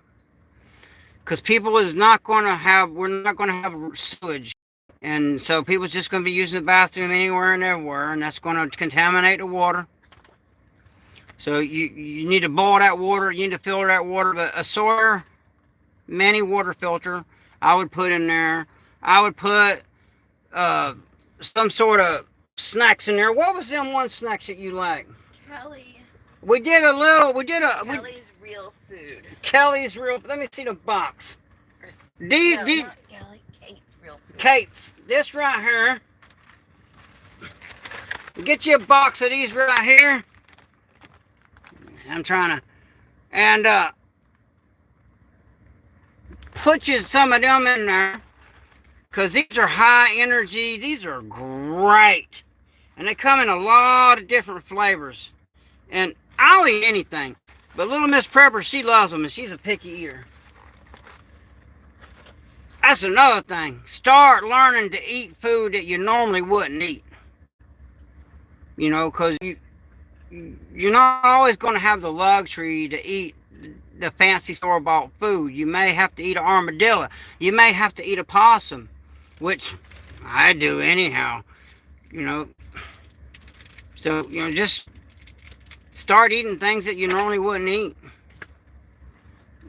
Because we're not going to have sewage. And so people's just going to be using the bathroom anywhere and everywhere, and that's going to contaminate the water. So you need to boil that water, you need to filter that water. But a Sawyer Mini water filter, I would put in there. I would put some sort of snacks in there. What was them one snacks that you like? Kelly. Kelly's Real Food. Kelly's Real, let me see the box. Not Kelly, Kate's Real Food. Kate's, this right here. Get you a box of these right here. I'm trying to, and put you some of them in there. Because these are high energy. These are great. And they come in a lot of different flavors. And I'll eat anything. But little Miss Prepper, she loves them. And she's a picky eater. That's another thing. Start learning to eat food that you normally wouldn't eat. You know, because you're not always going to have the luxury to eat the fancy store-bought food. You may have to eat an armadillo. You may have to eat a possum. Which I do anyhow, So, just start eating things that you normally wouldn't eat.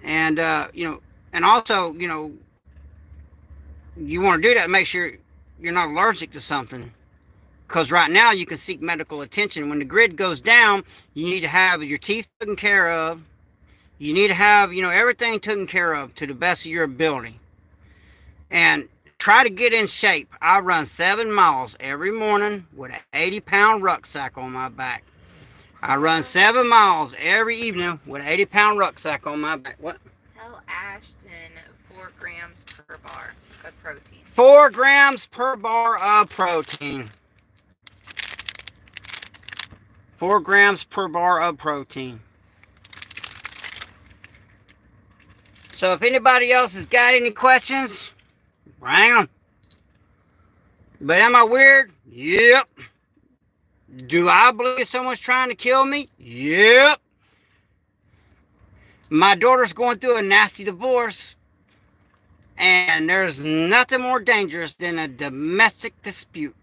And, and also, you want to do that, make sure you're not allergic to something. Because right now you can seek medical attention. When the grid goes down, you need to have your teeth taken care of. You need to have, everything taken care of to the best of your ability. And try to get in shape. I run 7 miles every morning with an 80-pound rucksack on my back. I run 7 miles every evening with an 80-pound rucksack on my back. What? Tell Ashton 4 grams per bar of protein. 4 grams per bar of protein. 4 grams per bar of protein. So if anybody else has got any questions, bring them. But am I weird? Yep. Do I believe someone's trying to kill me? Yep. My daughter's going through a nasty divorce. And there's nothing more dangerous than a domestic dispute.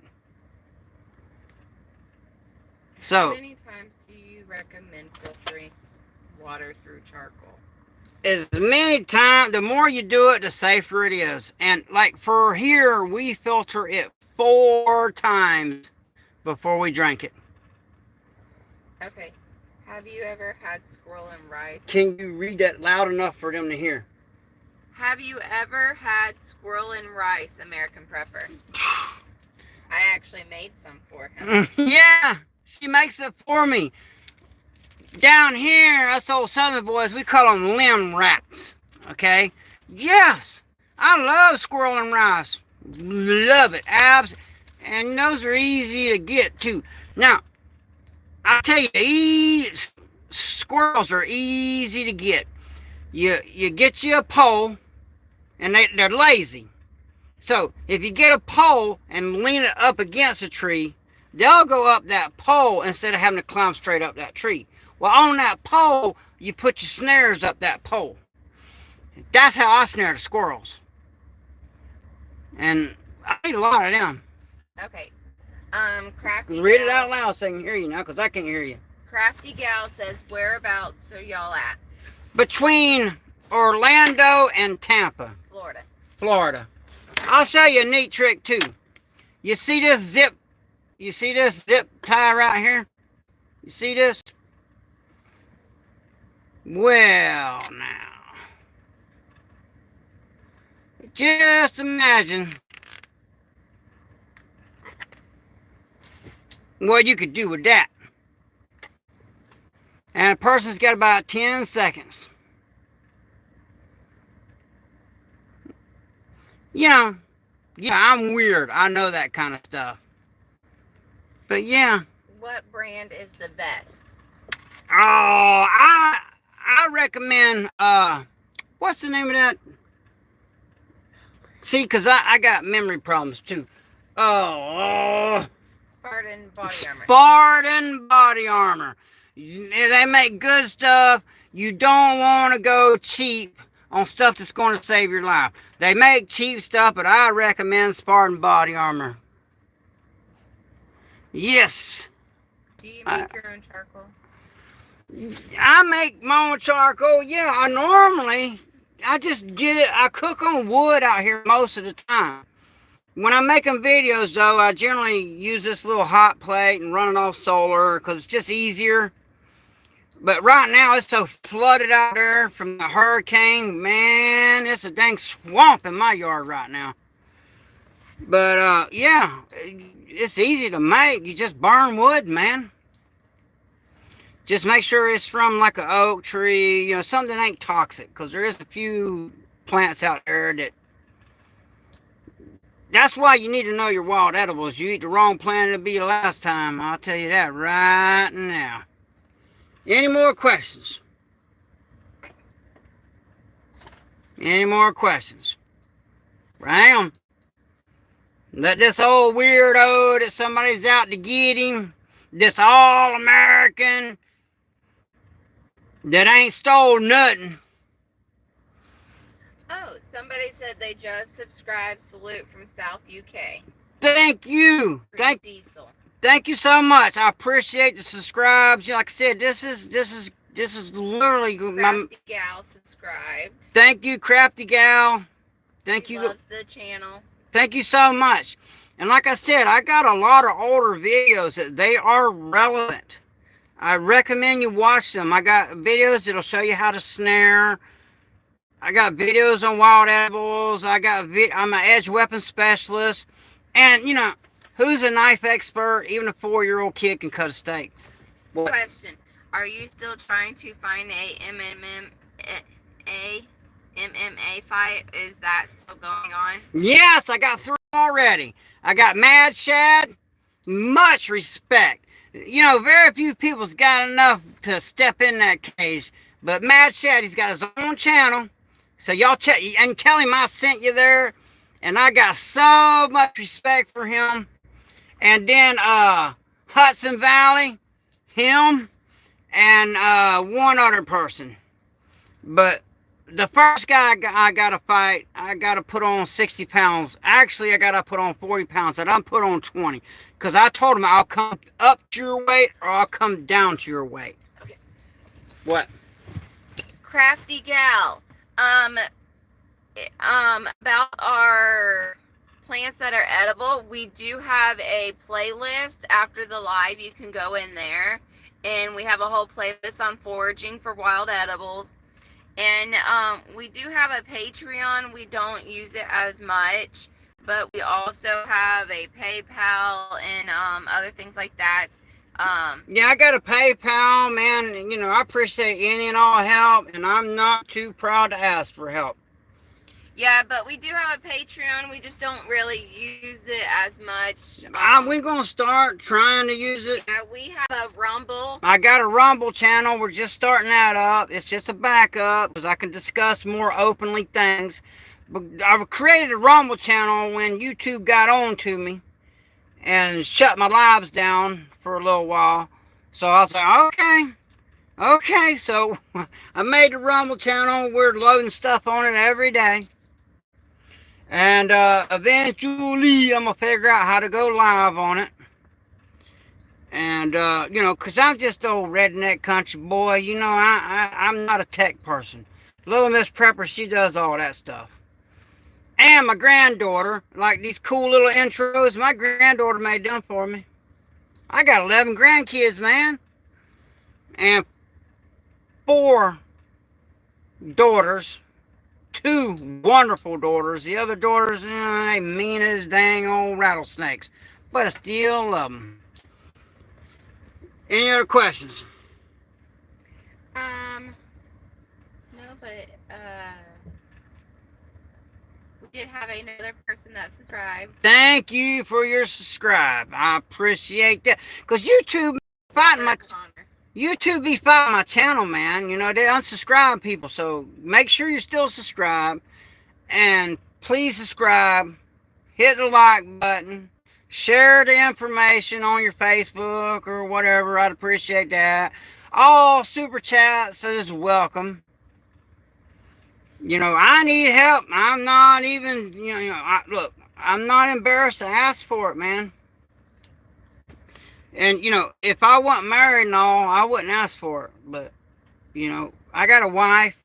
So, how many times do you recommend filtering water through charcoal? As many times, the more you do it, the safer it is. And like for here, we filter it 4 times before we drink it. Okay. Have you ever had squirrel and rice? Can you read that loud enough for them to hear? Have you ever had squirrel and rice, American Prepper? I actually made some for him. Yeah, she makes it for me. Down here, us old Southern boys, we call them limb rats. Okay? Yes, I love squirrel and rice. Love it. And those are easy to get too. Now, I tell you, squirrels are easy to get. You get you a pole, and they're lazy. So if you get a pole and lean it up against a tree, they'll go up that pole instead of having to climb straight up that tree. Well, on that pole, you put your snares up that pole. That's how I snare the squirrels. And I eat a lot of them. Okay. Crafty Read Gal, it out loud so I can hear you now, because I can't hear you. Crafty Gal says, whereabouts are y'all at? Between Orlando and Tampa, Florida. I'll show you a neat trick too. You see this zip tie right here? You see this? Well, now. Just imagine what you could do with that. And a person's got about 10 seconds. You know, yeah, I'm weird. I know that kind of stuff. But yeah. What brand is the best? Oh, I recommend, what's the name of that? See, because I got memory problems too. Oh, Spartan body armor. Spartan body armor. They make good stuff. You don't want to go cheap on stuff that's going to save your life. They make cheap stuff, but I recommend Spartan body armor. Yes. Do you make your own charcoal? I make my own charcoal. Yeah, I just get it. I cook on wood out here most of the time. When I'm making videos, though, I generally use this little hot plate and run it off solar because it's just easier. But right now, it's so flooded out there from the hurricane. Man, it's a dang swamp in my yard right now. But, yeah, it's easy to make. You just burn wood, man. Just make sure it's from like an oak tree, you know, something that ain't toxic. Because there is a few plants out there that... That's why you need to know your wild edibles. You eat the wrong plant, it'll be your last time. I'll tell you that right now. Any more questions? Any more questions? Bring 'em. Let this old weirdo that somebody's out to get him, this all-American that ain't stole nothing. Oh, somebody said they just subscribed. Salute from South UK. Thank you. Diesel. Thank you so much. I appreciate the subscribes. Like I said, this is literally Crafty Gal subscribed. Thank you, Crafty Gal. Thank you. Loves the channel. Thank you so much. And like I said, I got a lot of older videos that they are relevant. I recommend you watch them. I got videos that'll show you how to snare. I got videos on wild edibles. I'm an edge weapon specialist. And, you know, who's a knife expert? Even a 4-year-old kid can cut a steak. What? Question. Are you still trying to find a MMA fight? Is that still going on? Yes, I got 3 already. I got Mad Shad. Much respect. You know, very few people's got enough to step in that cage. But Mad Shad, he's got his own channel. So y'all check and tell him I sent you there. And I got so much respect for him. And then Hudson Valley, him, and one other person. But the first guy I got to fight, I got to put on 60 pounds. Actually, I got to put on 40 pounds. And I'm put on 20. Because I told him I'll come up to your weight or I'll come down to your weight. Okay. What? Crafty Gal. About our plants that are edible, we do have a playlist after the live. You can go in there. And we have a whole playlist on foraging for wild edibles. And we do have a Patreon. We don't use it as much, but we also have a PayPal and other things like that. Yeah, I got a PayPal, man. You know, I appreciate any and all help, and I'm not too proud to ask for help. Yeah, but we do have a Patreon. We just don't really use it as much. We're going to start trying to use it. Yeah, we have a Rumble. I got a Rumble channel. We're just starting that up. It's just a backup because I can discuss more openly things. But I created a Rumble channel when YouTube got on to me and shut my lives down for a little while. So I was like, okay. So I made the Rumble channel. We're loading stuff on it every day. And eventually I'm going to figure out how to go live on it. And, you know, because I'm just old redneck country boy. You know, I'm not a tech person. Little Miss Prepper, she does all that stuff. And my granddaughter, like these cool little intros, my granddaughter made them for me. I got 11 grandkids, man. And 4 daughters, 2 wonderful daughters. The other daughters, they mean as dang old rattlesnakes. But I still love them. Any other questions? No, but we did have another person that subscribed. Thank you for your subscribe. I appreciate that. Because YouTube fighting my channel, man. You know, they unsubscribe people. So make sure you're still subscribed. And please subscribe. Hit the like button. Share the information on your Facebook or whatever. I'd appreciate that. All super chats is welcome. You know, I need help. I'm not even, look, I'm not embarrassed to ask for it, man. And, if I wasn't married and all, I wouldn't ask for it. But, I got a wife.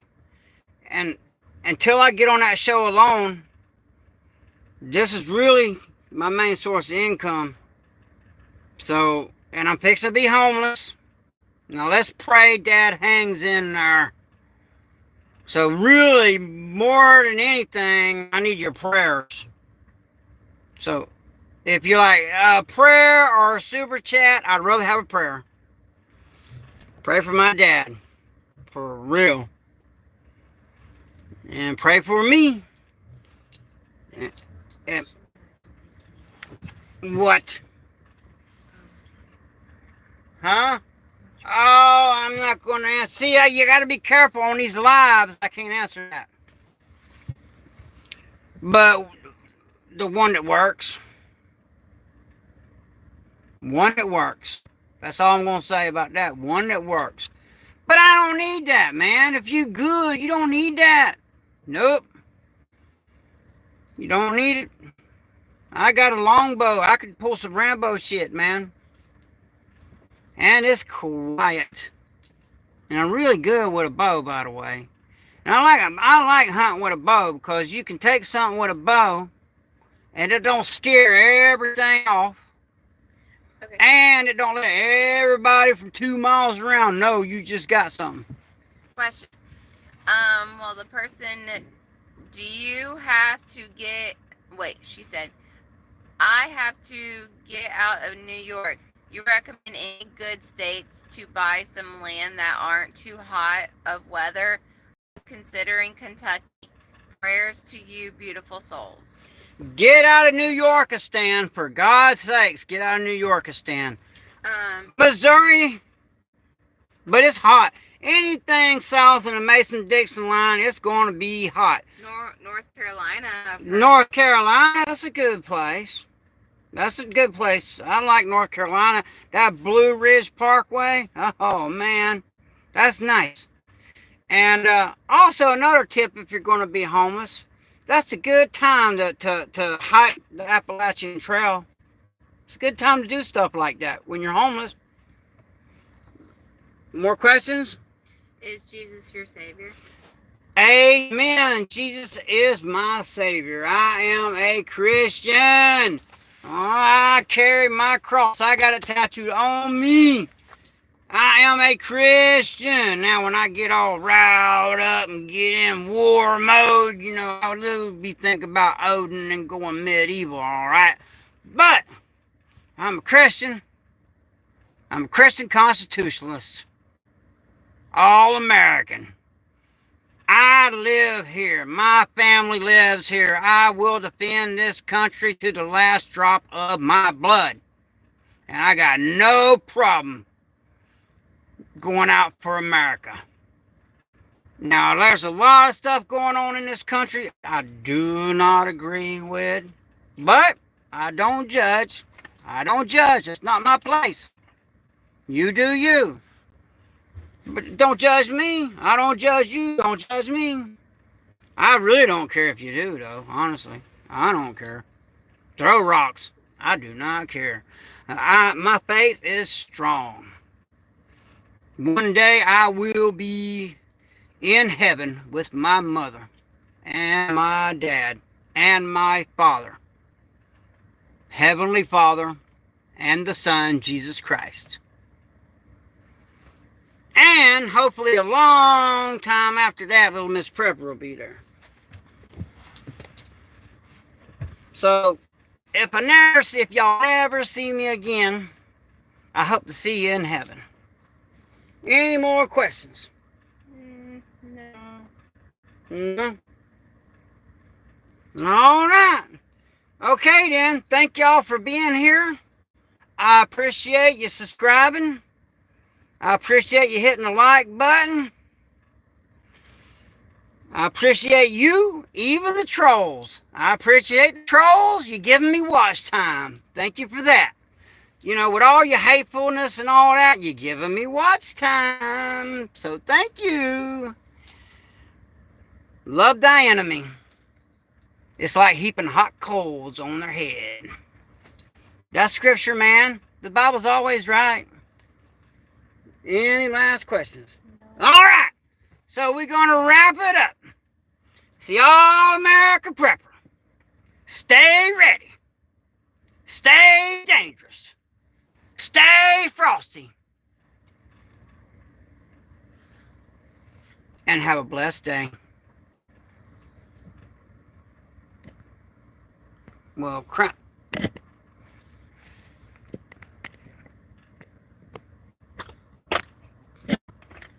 And until I get on that show alone, this is really my main source of income. So, and I'm fixing to be homeless. Now, let's pray Dad hangs in there. So really, more than anything, I need your prayers. So if you like a prayer or a super chat, I'd rather have a prayer. Pray for my dad. For real. And pray for me. And what? Huh? Oh, I'm not going to answer. See, you got to be careful on these lives. I can't answer that. But the one that works. One that works. That's all I'm going to say about that. One that works. But I don't need that, man. If you good, you don't need that. Nope. You don't need it. I got a longbow. I could pull some Rambo shit, man. And it's quiet. And I'm really good with a bow, by the way. And I like hunting with a bow because you can take something with a bow and it don't scare everything off. Okay. And it don't let everybody from 2 miles around know you just got something. Question. Well, the person, do you have to get, she said, I have to get out of New York. You recommend any good states to buy some land that aren't too hot of weather, considering Kentucky? Prayers to you, beautiful souls. Get out of New Yorkistan, for God's sakes. Get out of New Yorkistan. Missouri, but it's hot. Anything south of the Mason-Dixon line, it's going to be hot. North Carolina. North Carolina, that's a good place. That's a good place. I like North Carolina. That Blue Ridge Parkway. Oh, man. That's nice. And also another tip if you're going to be homeless. That's a good time to hike the Appalachian Trail. It's a good time to do stuff like that when you're homeless. More questions? Is Jesus your Savior? Amen. Jesus is my Savior. I am a Christian. I carry my cross. I got it tattooed on me. I am a Christian. Now, when I get all riled up and get in war mode, I would be thinking about Odin and going medieval, all right? But I'm a Christian. I'm a Christian constitutionalist. All American. I live here. My family lives here. I will defend this country to the last drop of my blood. And I got no problem going out for America. Now, there's a lot of stuff going on in this country I do not agree with. But I don't judge. I don't judge. It's not my place. You do you. But don't judge me. I don't judge you. Don't judge me. I really don't care if you do, though. Honestly, I don't care. Throw rocks. I do not care. My faith is strong. One day I will be in heaven with my mother and my dad and my Father. Heavenly Father and the Son, Jesus Christ. And hopefully a long time after that, little Miss Prepper will be there. So, if y'all never see me again, I hope to see you in heaven. Any more questions? No. No? All right. Okay then. Thank y'all for being here. I appreciate you subscribing. I appreciate you hitting the like button. I appreciate you, even the trolls. I appreciate the trolls. You're giving me watch time. Thank you for that. You know, with all your hatefulness and all that, you're giving me watch time. So thank you. Love thy enemy. It's like heaping hot coals on their head. That's scripture, man. The Bible's always right. Any last questions? All right. So we're going to wrap it up. See, all America prepper. Stay ready. Stay dangerous. Stay frosty. And have a blessed day. Well, crap.